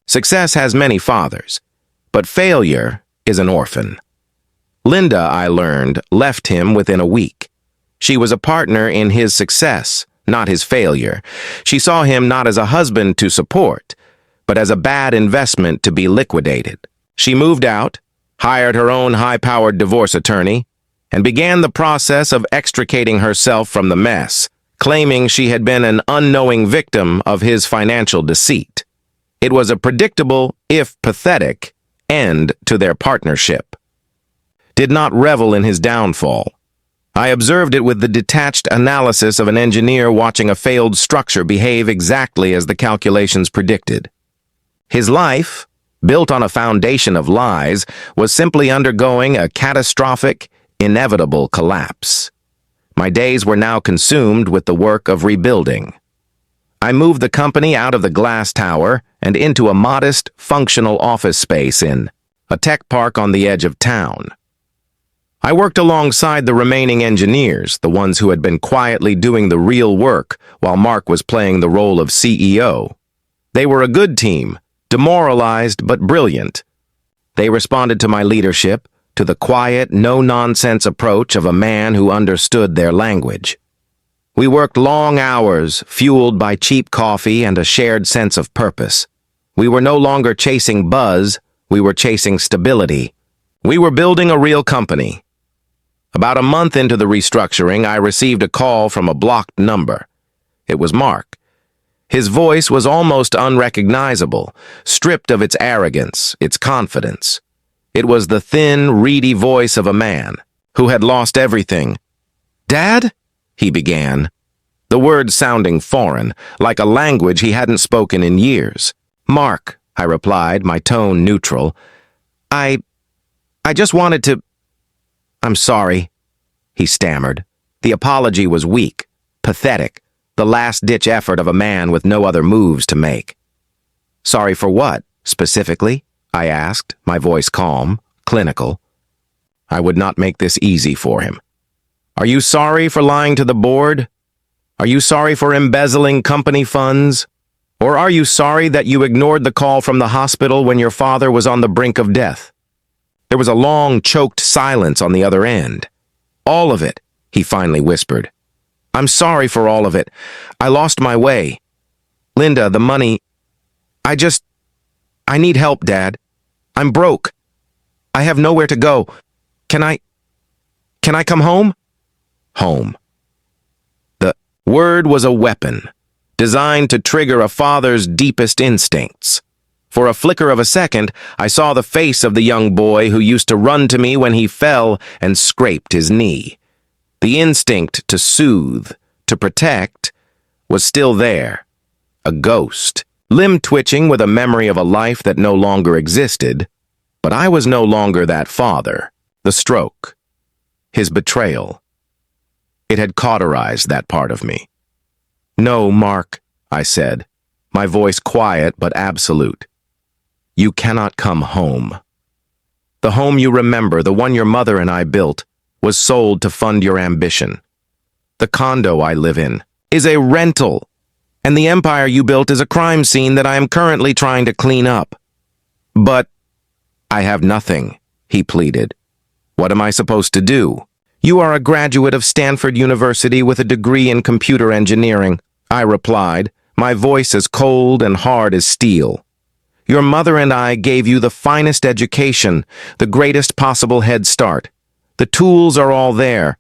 Success has many fathers, but failure is an orphan. Linda, I learned, left him within a week. She was a partner in his success, not his failure. She saw him not as a husband to support, but as a bad investment to be liquidated. She moved out, hired her own high-powered divorce attorney, and began the process of extricating herself from the mess, claiming she had been an unknowing victim of his financial deceit. It was a predictable, if pathetic, end to their partnership. Did not revel in his downfall. I observed it with the detached analysis of an engineer watching a failed structure behave exactly as the calculations predicted. His life, built on a foundation of lies, was simply undergoing a catastrophic, inevitable collapse. My days were now consumed with the work of rebuilding. I moved the company out of the glass tower and into a modest, functional office space in a tech park on the edge of town. I worked alongside the remaining engineers, the ones who had been quietly doing the real work while Mark was playing the role of CEO. They were a good team, demoralized but brilliant. They responded to my leadership, to the quiet, no-nonsense approach of a man who understood their language. We worked long hours, fueled by cheap coffee and a shared sense of purpose. We were no longer chasing buzz, we were chasing stability. We were building a real company. About a month into the restructuring, I received a call from a blocked number. It was Mark. His voice was almost unrecognizable, stripped of its arrogance, its confidence. It was the thin, reedy voice of a man who had lost everything. "Dad?" he began, the words sounding foreign, like a language he hadn't spoken in years. "Mark," I replied, my tone neutral. I just wanted to—" "I'm sorry," he stammered. The apology was weak, pathetic, the last-ditch effort of a man with no other moves to make. "Sorry for what, specifically?" I asked, my voice calm, clinical. I would not make this easy for him. "Are you sorry for lying to the board? Are you sorry for embezzling company funds? Or are you sorry that you ignored the call from the hospital when your father was on the brink of death?" There was a long, choked silence on the other end. "All of it," he finally whispered. "I'm sorry for all of it. I lost my way. Linda, the money. I need help, Dad. I'm broke. I have nowhere to go. Can I come home?" Home. The word was a weapon, designed to trigger a father's deepest instincts. For a flicker of a second, I saw the face of the young boy who used to run to me when he fell and scraped his knee. The instinct to soothe, to protect, was still there. A ghost, limb-twitching with a memory of a life that no longer existed. But I was no longer that father. The stroke, his betrayal. It had cauterized that part of me. "No, Mark," I said, my voice quiet but absolute. "You cannot come home. The home you remember, the one your mother and I built, was sold to fund your ambition. The condo I live in is a rental, and the empire you built is a crime scene that I am currently trying to clean up." "But I have nothing," he pleaded. "What am I supposed to do?" "You are a graduate of Stanford University with a degree in computer engineering," I replied, my voice as cold and hard as steel. "Your mother and I gave you the finest education, the greatest possible head start. The tools are all there.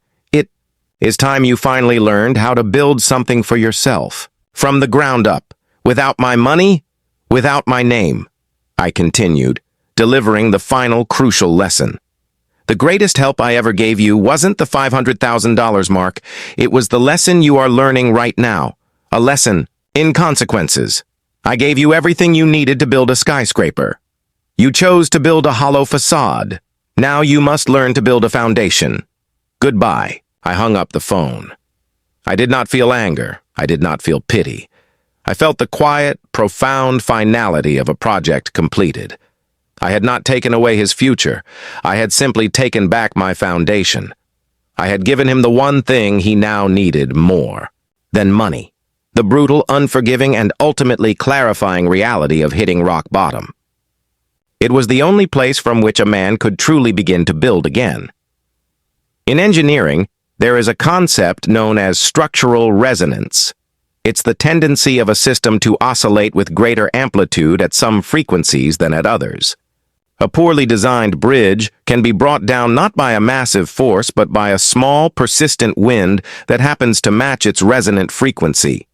It's time you finally learned how to build something for yourself. From the ground up. Without my money, without my name. I continued, delivering the final crucial lesson. The greatest help I ever gave you wasn't the $500,000 mark. It was the lesson you are learning right now. A lesson in consequences. I gave you everything you needed to build a skyscraper. You chose to build a hollow facade. Now you must learn to build a foundation. Goodbye. I hung up the phone. I did not feel anger. I did not feel pity. I felt the quiet, profound finality of a project completed. I had not taken away his future. I had simply taken back my foundation. I had given him the one thing he now needed more than money. The brutal, unforgiving, and ultimately clarifying reality of hitting rock bottom. It was the only place from which a man could truly begin to build again. In engineering, there is a concept known as structural resonance. It's the tendency of a system to oscillate with greater amplitude at some frequencies than at others. A poorly designed bridge can be brought down not by a massive force but by a small, persistent wind that happens to match its resonant frequency.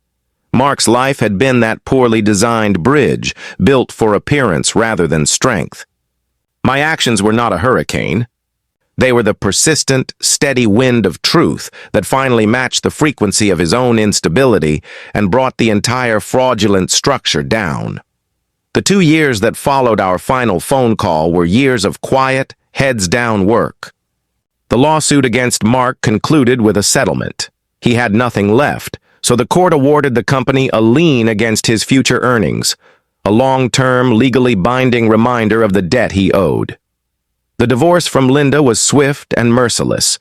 Mark's life had been that poorly designed bridge, built for appearance rather than strength. My actions were not a hurricane. They were the persistent, steady wind of truth that finally matched the frequency of his own instability and brought the entire fraudulent structure down. The 2 years that followed our final phone call were years of quiet, heads-down work. The lawsuit against Mark concluded with a settlement. He had nothing left, so the court awarded the company a lien against his future earnings, a long-term, legally binding reminder of the debt he owed. The divorce from Linda was swift and merciless.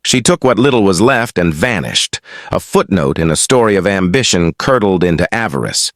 She took what little was left and vanished, a footnote in a story of ambition curdled into avarice.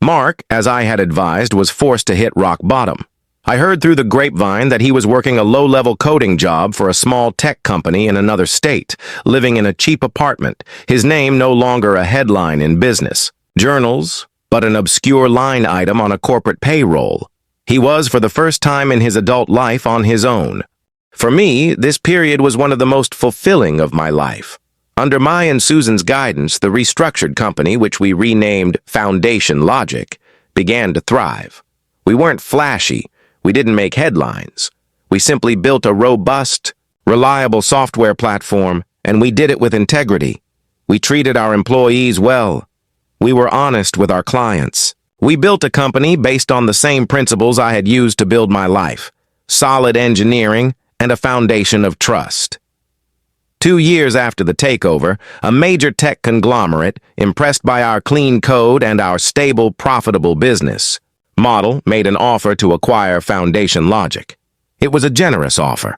Mark, as I had advised, was forced to hit rock bottom. I heard through the grapevine that he was working a low-level coding job for a small tech company in another state, living in a cheap apartment, his name no longer a headline in business journals, but an obscure line item on a corporate payroll. He was, for the first time in his adult life, on his own. For me, this period was one of the most fulfilling of my life. Under my and Susan's guidance, the restructured company, which we renamed Foundation Logic, began to thrive. We weren't flashy. We didn't make headlines. We simply built a robust, reliable software platform, and we did it with integrity. We treated our employees well. We were honest with our clients. We built a company based on the same principles I had used to build my life: solid engineering and a foundation of trust. 2 years after the takeover, a major tech conglomerate, impressed by our clean code and our stable, profitable business model, made an offer to acquire Foundation Logic. It was a generous offer,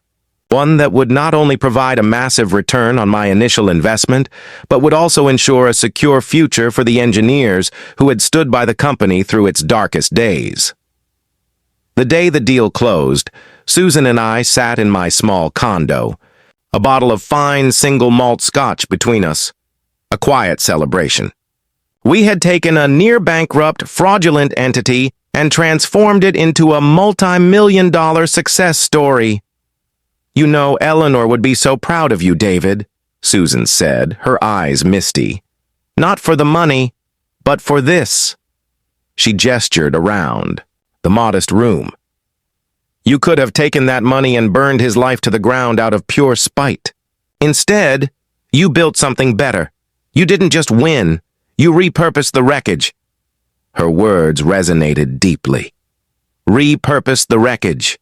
one that would not only provide a massive return on my initial investment, but would also ensure a secure future for the engineers who had stood by the company through its darkest days. The day the deal closed, Susan and I sat in my small condo, a bottle of fine single malt scotch between us, a quiet celebration. We had taken a near-bankrupt, fraudulent entity and transformed it into a multi-million-dollar success story. "You know, Eleanor would be so proud of you, David," Susan said, her eyes misty. "Not for the money, but for this." She gestured around the modest room. "You could have taken that money and burned his life to the ground out of pure spite. Instead, you built something better. You didn't just win. You repurposed the wreckage." Her words resonated deeply. Repurposed the wreckage.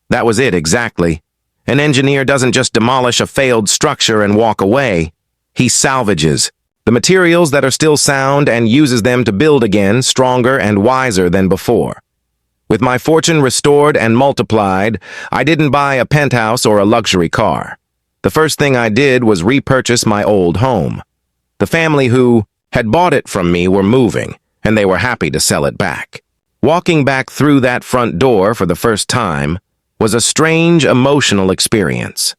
That was it exactly. An engineer doesn't just demolish a failed structure and walk away. He salvages the materials that are still sound and uses them to build again, stronger and wiser than before. With my fortune restored and multiplied, I didn't buy a penthouse or a luxury car. The first thing I did was repurchase my old home. The family who had bought it from me were moving, and they were happy to sell it back. Walking back through that front door for the first time was a strange emotional experience.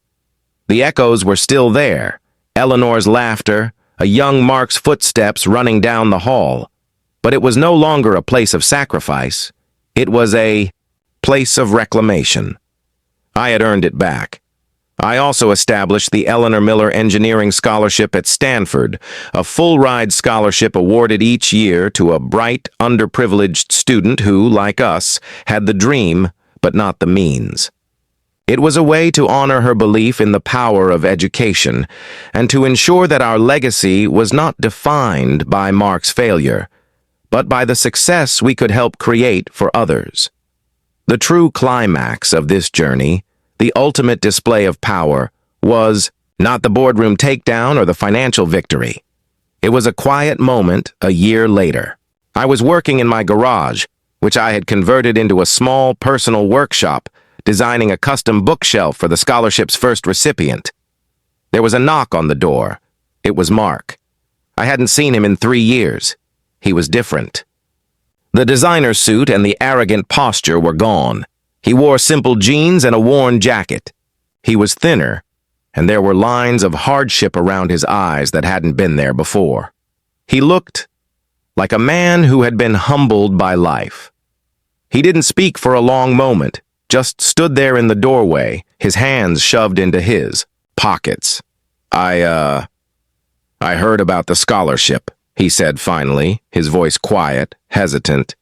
The echoes were still there, Eleanor's laughter, a young Mark's footsteps running down the hall, but it was no longer a place of sacrifice. It was a place of reclamation. I had earned it back. I also established the Eleanor Miller Engineering Scholarship at Stanford, a full-ride scholarship awarded each year to a bright, underprivileged student who, like us, had the dream, but not the means. It was a way to honor her belief in the power of education and to ensure that our legacy was not defined by Mark's failure, but by the success we could help create for others. The true climax of this journey, the ultimate display of power, was not the boardroom takedown or the financial victory. It was a quiet moment a year later. I was working in my garage, which I had converted into a small personal workshop, designing a custom bookshelf for the scholarship's first recipient. There was a knock on the door. It was Mark. I hadn't seen him in 3 years. He was different. The designer suit and the arrogant posture were gone. He wore simple jeans and a worn jacket. He was thinner, and there were lines of hardship around his eyes that hadn't been there before. He looked like a man who had been humbled by life. He didn't speak for a long moment, just stood there in the doorway, his hands shoved into his pockets. I heard about the scholarship, he said finally, his voice quiet, hesitant.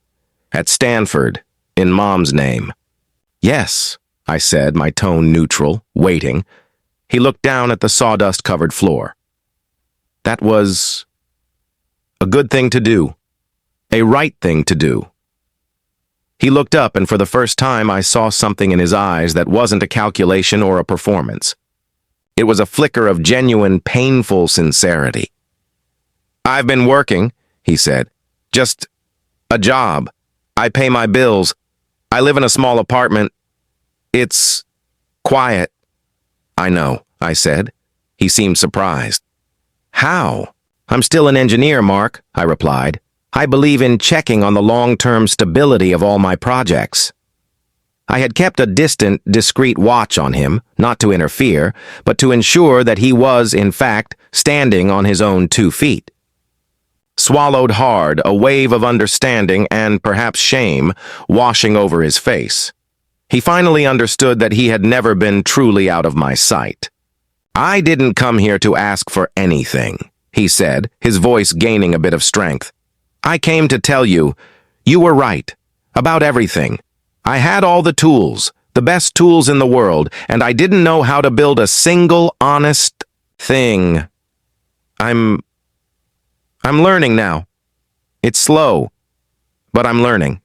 At Stanford, in Mom's name. Yes, I said, my tone neutral, waiting. He looked down at the sawdust-covered floor. That was a good thing to do, a right thing to do. He looked up, and for the first time I saw something in his eyes that wasn't a calculation or a performance. It was a flicker of genuine, painful sincerity. I've been working, he said. Just a job. I pay my bills. I live in a small apartment. It's quiet. I know, I said. He seemed surprised. How? I'm still an engineer, Mark, I replied. I believe in checking on the long-term stability of all my projects. I had kept a distant, discreet watch on him, not to interfere, but to ensure that he was, in fact, standing on his own 2 feet. Swallowed hard, a wave of understanding and perhaps shame washing over his face. He finally understood that he had never been truly out of my sight. I didn't come here to ask for anything, he said, his voice gaining a bit of strength. I came to tell you, you were right, about everything. I had all the tools, the best tools in the world, and I didn't know how to build a single honest thing. I'm learning now. It's slow, but I'm learning.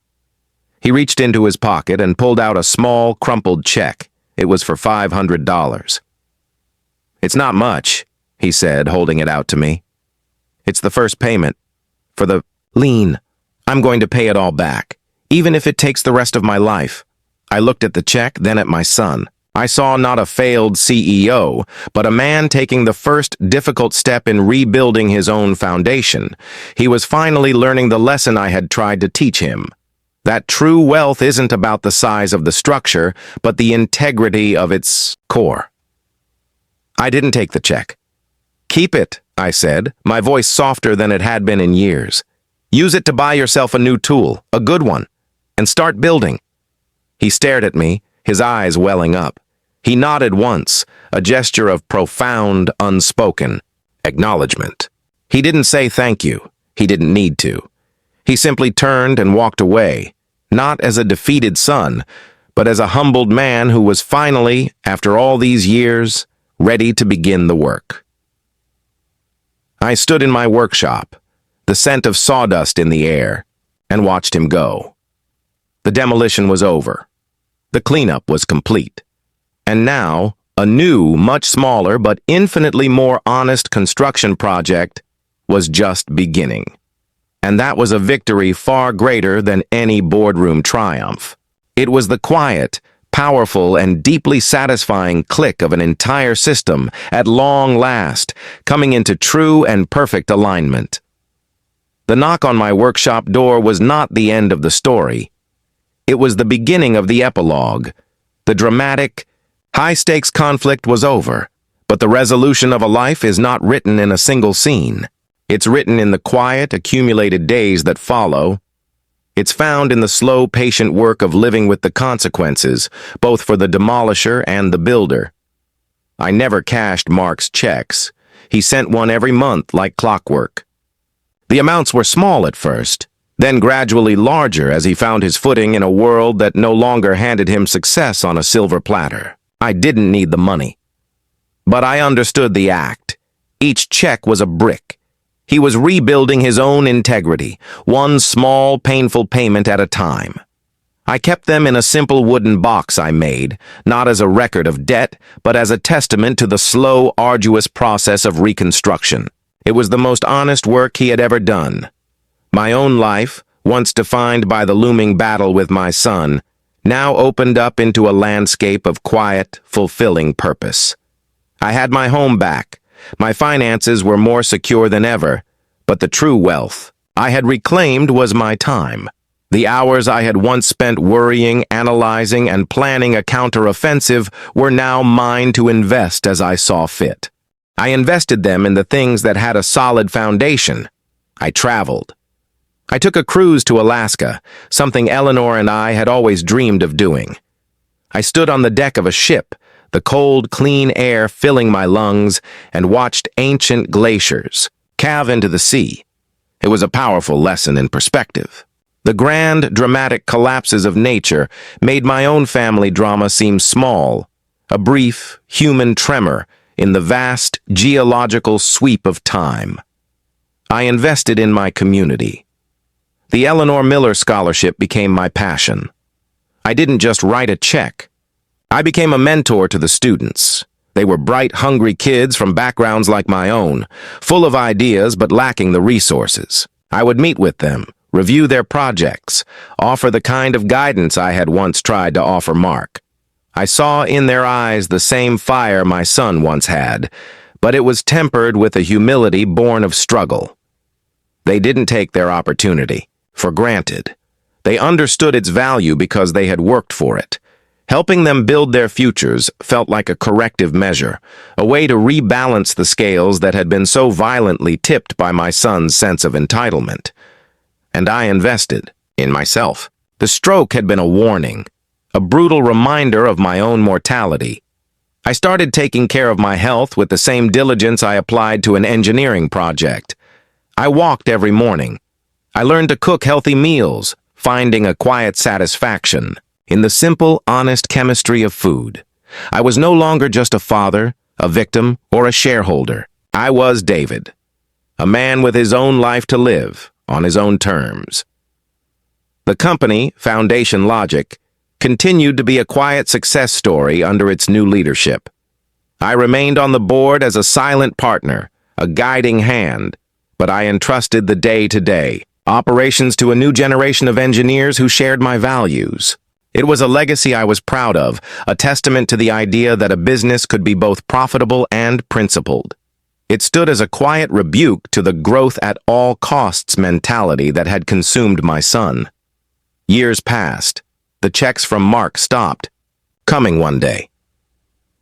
He reached into his pocket and pulled out a small, crumpled check. It was for $500. It's not much, he said, holding it out to me. It's the first payment. For the lien. I'm going to pay it all back, even if it takes the rest of my life. I looked at the check, then at my son. I saw not a failed CEO, but a man taking the first difficult step in rebuilding his own foundation. He was finally learning the lesson I had tried to teach him. That true wealth isn't about the size of the structure, but the integrity of its core. I didn't take the check. Keep it, I said, my voice softer than it had been in years. Use it to buy yourself a new tool, a good one, and start building. He stared at me, his eyes welling up. He nodded once, a gesture of profound, unspoken acknowledgement. He didn't say thank you. He didn't need to. He simply turned and walked away, not as a defeated son, but as a humbled man who was finally, after all these years, ready to begin the work. I stood in my workshop, the scent of sawdust in the air, and watched him go. The demolition was over. The cleanup was complete. And now, a new, much smaller but infinitely more honest construction project was just beginning. And that was a victory far greater than any boardroom triumph. It was the quiet, powerful, and deeply satisfying click of an entire system at long last, coming into true and perfect alignment. The knock on my workshop door was not the end of the story. It was the beginning of the epilogue. The dramatic, high-stakes conflict was over, but the resolution of a life is not written in a single scene. It's written in the quiet, accumulated days that follow. It's found in the slow, patient work of living with the consequences, both for the demolisher and the builder. I never cashed Mark's checks. He sent one every month like clockwork. The amounts were small at first, then gradually larger as he found his footing in a world that no longer handed him success on a silver platter. I didn't need the money, but I understood the act. Each check was a brick. He was rebuilding his own integrity, one small, painful payment at a time. I kept them in a simple wooden box I made, not as a record of debt, but as a testament to the slow, arduous process of reconstruction. It was the most honest work he had ever done. My own life, once defined by the looming battle with my son, now opened up into a landscape of quiet, fulfilling purpose. I had my home back. My finances were more secure than ever, but the true wealth I had reclaimed was my time. The hours I had once spent worrying, analyzing, and planning a counteroffensive were now mine to invest as I saw fit. I invested them in the things that had a solid foundation. I traveled. I took a cruise to Alaska, something Eleanor and I had always dreamed of doing. I stood on the deck of a ship, the cold, clean air filling my lungs, and watched ancient glaciers calve into the sea. It was a powerful lesson in perspective. The grand, dramatic collapses of nature made my own family drama seem small, a brief, human tremor in the vast, geological sweep of time. I invested in my community. The Eleanor Miller Scholarship became my passion. I didn't just write a check. I became a mentor to the students. They were bright, hungry kids from backgrounds like my own, full of ideas but lacking the resources. I would meet with them, review their projects, offer the kind of guidance I had once tried to offer Mark. I saw in their eyes the same fire my son once had, but it was tempered with a humility born of struggle. They didn't take their opportunity for granted. They understood its value because they had worked for it. Helping them build their futures felt like a corrective measure, a way to rebalance the scales that had been so violently tipped by my son's sense of entitlement. And I invested in myself. The stroke had been a warning, a brutal reminder of my own mortality. I started taking care of my health with the same diligence I applied to an engineering project. I walked every morning. I learned to cook healthy meals, finding a quiet satisfaction in the simple, honest chemistry of food. I was no longer just a father, a victim, or a shareholder. I was David, a man with his own life to live, on his own terms. The company, Foundation Logic, continued to be a quiet success story under its new leadership. I remained on the board as a silent partner, a guiding hand, but I entrusted the day-to-day operations to a new generation of engineers who shared my values. It was a legacy I was proud of, a testament to the idea that a business could be both profitable and principled. It stood as a quiet rebuke to the growth at all costs mentality that had consumed my son. Years passed. The checks from Mark stopped coming one day.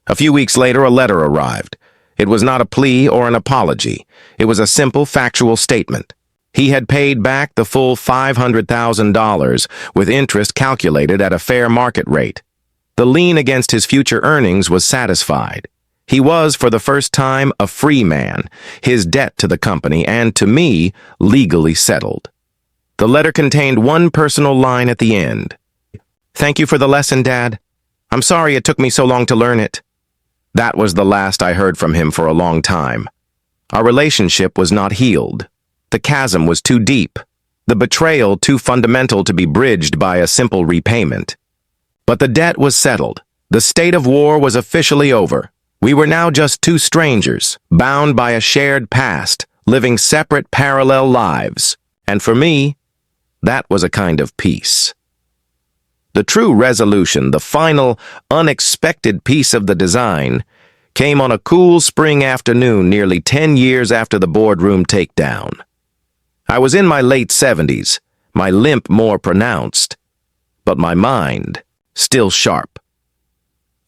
A few weeks later, a letter arrived. It was not a plea or an apology. It was a simple, factual statement. He had paid back the full $500,000 with interest calculated at a fair market rate. The lien against his future earnings was satisfied. He was, for the first time, a free man, his debt to the company and to me legally settled. The letter contained one personal line at the end. "Thank you for the lesson, Dad. I'm sorry it took me so long to learn it." That was the last I heard from him for a long time. Our relationship was not healed. The chasm was too deep, the betrayal too fundamental to be bridged by a simple repayment. But the debt was settled. The state of war was officially over. We were now just two strangers, bound by a shared past, living separate parallel lives. And for me, that was a kind of peace. The true resolution, the final, unexpected piece of the design, came on a cool spring afternoon nearly 10 years after the boardroom takedown. I was in my late 70s, my limp more pronounced, but my mind still sharp.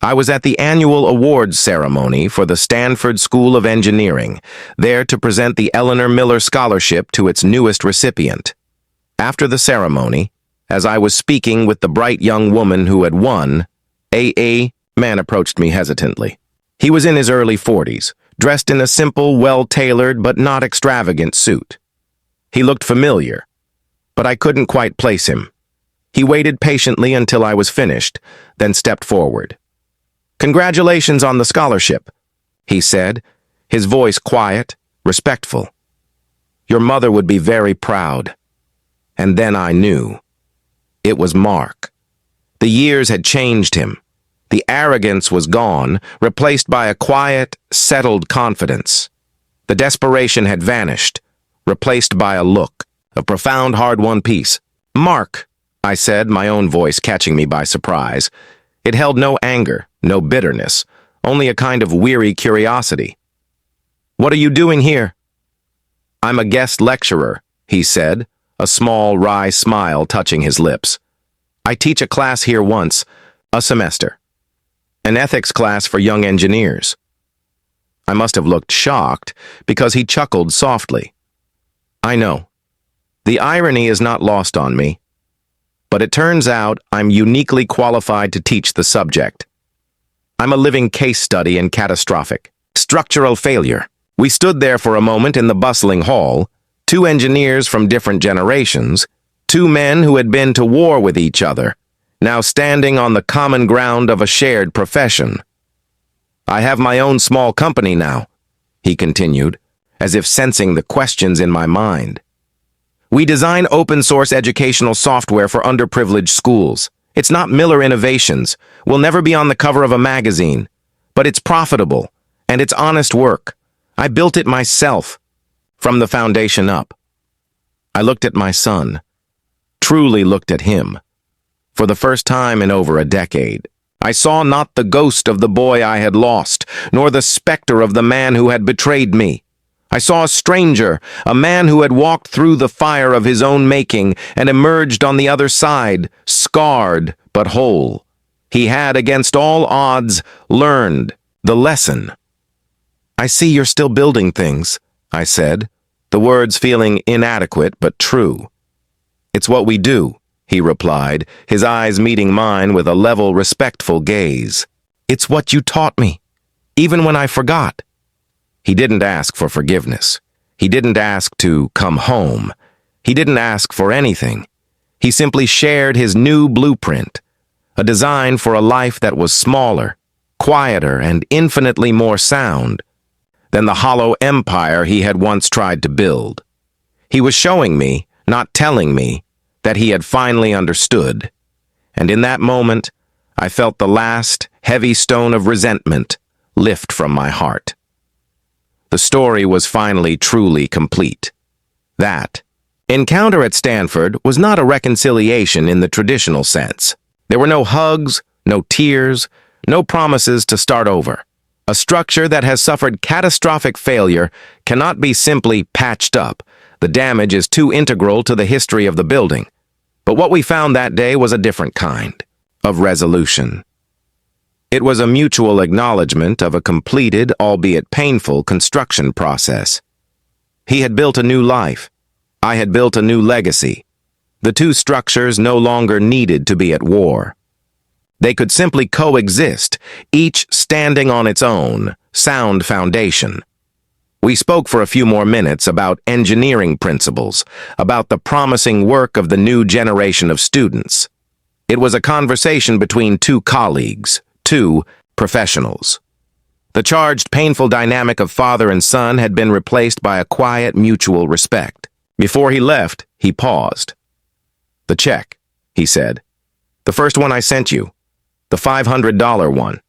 I was at the annual awards ceremony for the Stanford School of Engineering, there to present the Eleanor Miller Scholarship to its newest recipient. After the ceremony, as I was speaking with the bright young woman who had won, a man approached me hesitantly. He was in his early 40s, dressed in a simple, well-tailored but not extravagant suit. He looked familiar, but I couldn't quite place him. He waited patiently until I was finished, then stepped forward. "Congratulations on the scholarship," he said, his voice quiet, respectful. "Your mother would be very proud." And then I knew. It was Mark. The years had changed him. The arrogance was gone, replaced by a quiet, settled confidence. The desperation had vanished, replaced by a look, a profound, hard-won peace. "Mark," I said, my own voice catching me by surprise. It held no anger, no bitterness, only a kind of weary curiosity. "What are you doing here?" "I'm a guest lecturer," he said, a small, wry smile touching his lips. "I teach a class here once, a semester. An ethics class for young engineers." I must have looked shocked because he chuckled softly. "I know. The irony is not lost on me. But it turns out I'm uniquely qualified to teach the subject. I'm a living case study in catastrophic, structural failure." We stood there for a moment in the bustling hall, two engineers from different generations, two men who had been to war with each other, now standing on the common ground of a shared profession. "I have my own small company now," he continued, as if sensing the questions in my mind. "We design open-source educational software for underprivileged schools. It's not Miller Innovations. We'll never be on the cover of a magazine. But it's profitable, and it's honest work. I built it myself, from the foundation up." I looked at my son, truly looked at him. For the first time in over a decade, I saw not the ghost of the boy I had lost, nor the specter of the man who had betrayed me. I saw a stranger, a man who had walked through the fire of his own making and emerged on the other side, scarred but whole. He had, against all odds, learned the lesson. "I see you're still building things," I said, the words feeling inadequate but true. "It's what we do," he replied, his eyes meeting mine with a level, respectful gaze. "It's what you taught me, even when I forgot." He didn't ask for forgiveness. He didn't ask to come home. He didn't ask for anything. He simply shared his new blueprint, a design for a life that was smaller, quieter, and infinitely more sound than the hollow empire he had once tried to build. He was showing me, not telling me, that he had finally understood. And in that moment, I felt the last, heavy stone of resentment lift from my heart. The story was finally truly complete. That encounter at Stanford was not a reconciliation in the traditional sense. There were no hugs, no tears, no promises to start over. A structure that has suffered catastrophic failure cannot be simply patched up. The damage is too integral to the history of the building. But what we found that day was a different kind of resolution. It was a mutual acknowledgement of a completed, albeit painful, construction process. He had built a new life. I had built a new legacy. The two structures no longer needed to be at war. They could simply coexist, each standing on its own, sound foundation. We spoke for a few more minutes about engineering principles, about the promising work of the new generation of students. It was a conversation between two colleagues, two professionals. The charged, painful dynamic of father and son had been replaced by a quiet, mutual respect. Before he left, he paused. "The check," he said. "The first one I sent you. The $500 one.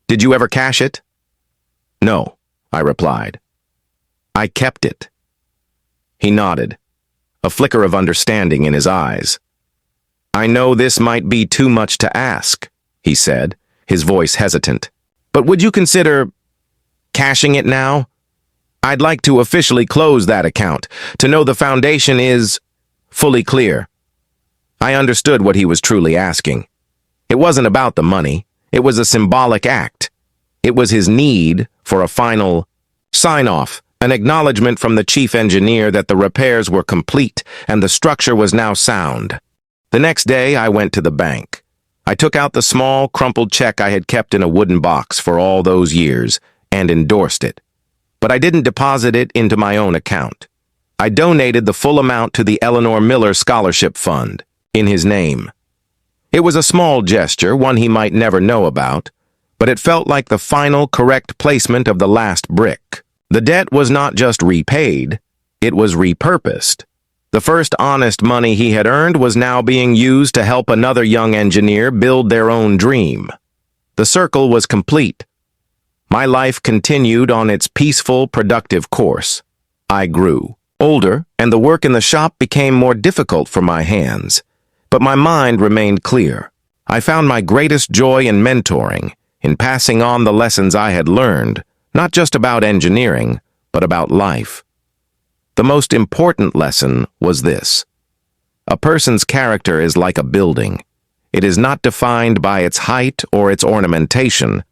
Did you ever cash it?" "No," I replied. "I kept it." He nodded, a flicker of understanding in his eyes. "I know this might be too much to ask," he said, his voice hesitant. "But would you consider cashing it now? I'd like to officially close that account, to know the foundation is fully clear." I understood what he was truly asking. It wasn't about the money. It was a symbolic act. It was his need for a final sign-off, an acknowledgement from the chief engineer that the repairs were complete and the structure was now sound. The next day, I went to the bank. I took out the small, crumpled check I had kept in a wooden box for all those years and endorsed it. But I didn't deposit it into my own account. I donated the full amount to the Eleanor Miller Scholarship Fund, in his name. It was a small gesture, one he might never know about, but it felt like the final correct placement of the last brick. The debt was not just repaid, it was repurposed. The first honest money he had earned was now being used to help another young engineer build their own dream. The circle was complete. My life continued on its peaceful, productive course. I grew older, and the work in the shop became more difficult for my hands. But my mind remained clear. I found my greatest joy in mentoring, in passing on the lessons I had learned, not just about engineering, but about life. The most important lesson was this. A person's character is like a building. It is not defined by its height or its ornamentation,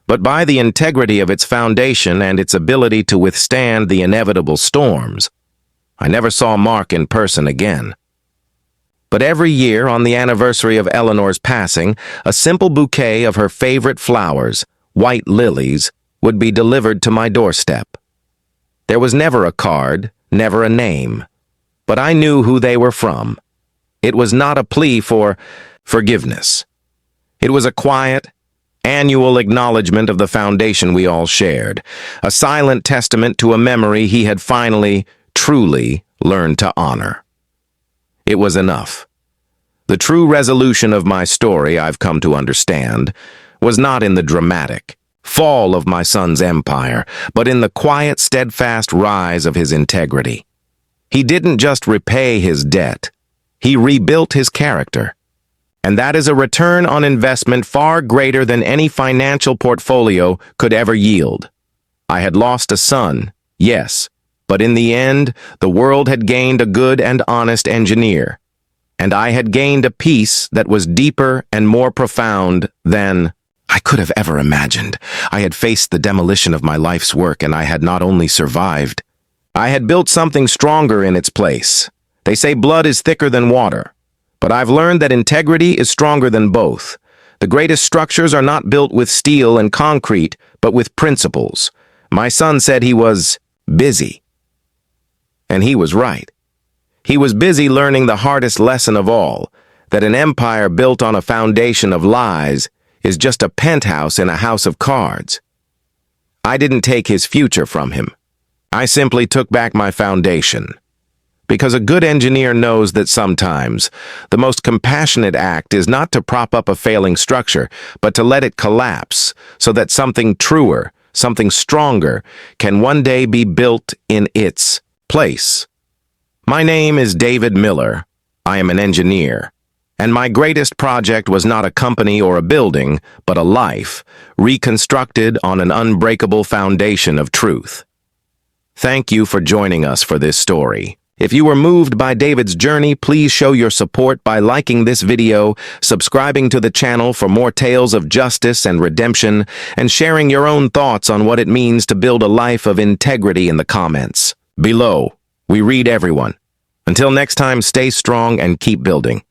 but by the integrity of its foundation and its ability to withstand the inevitable storms. I never saw Mark in person again. But every year, on the anniversary of Eleanor's passing, a simple bouquet of her favorite flowers, white lilies, would be delivered to my doorstep. There was never a card, never a name, but I knew who they were from. It was not a plea for forgiveness. It was a quiet, annual acknowledgement of the foundation we all shared, a silent testament to a memory he had finally, truly learned to honor. It was enough. The true resolution of my story, I've come to understand, was not in the dramatic fall of my son's empire, but in the quiet, steadfast rise of his integrity. He didn't just repay his debt, he rebuilt his character. And that is a return on investment far greater than any financial portfolio could ever yield. I had lost a son, yes, but in the end, the world had gained a good and honest engineer. And I had gained a peace that was deeper and more profound than I could have ever imagined. I had faced the demolition of my life's work, and I had not only survived, I had built something stronger in its place. They say blood is thicker than water, but I've learned that integrity is stronger than both. The greatest structures are not built with steel and concrete, but with principles. My son said he was busy. And he was right. He was busy learning the hardest lesson of all, that an empire built on a foundation of lies is just a penthouse in a house of cards. I didn't take his future from him. I simply took back my foundation. Because a good engineer knows that sometimes the most compassionate act is not to prop up a failing structure, but to let it collapse so that something truer, something stronger, can one day be built in its place. My name is David Miller. I am an engineer. And my greatest project was not a company or a building, but a life, reconstructed on an unbreakable foundation of truth. Thank you for joining us for this story. If you were moved by David's journey, please show your support by liking this video, subscribing to the channel for more tales of justice and redemption, and sharing your own thoughts on what it means to build a life of integrity in the comments below. We read everyone. Until next time, stay strong and keep building.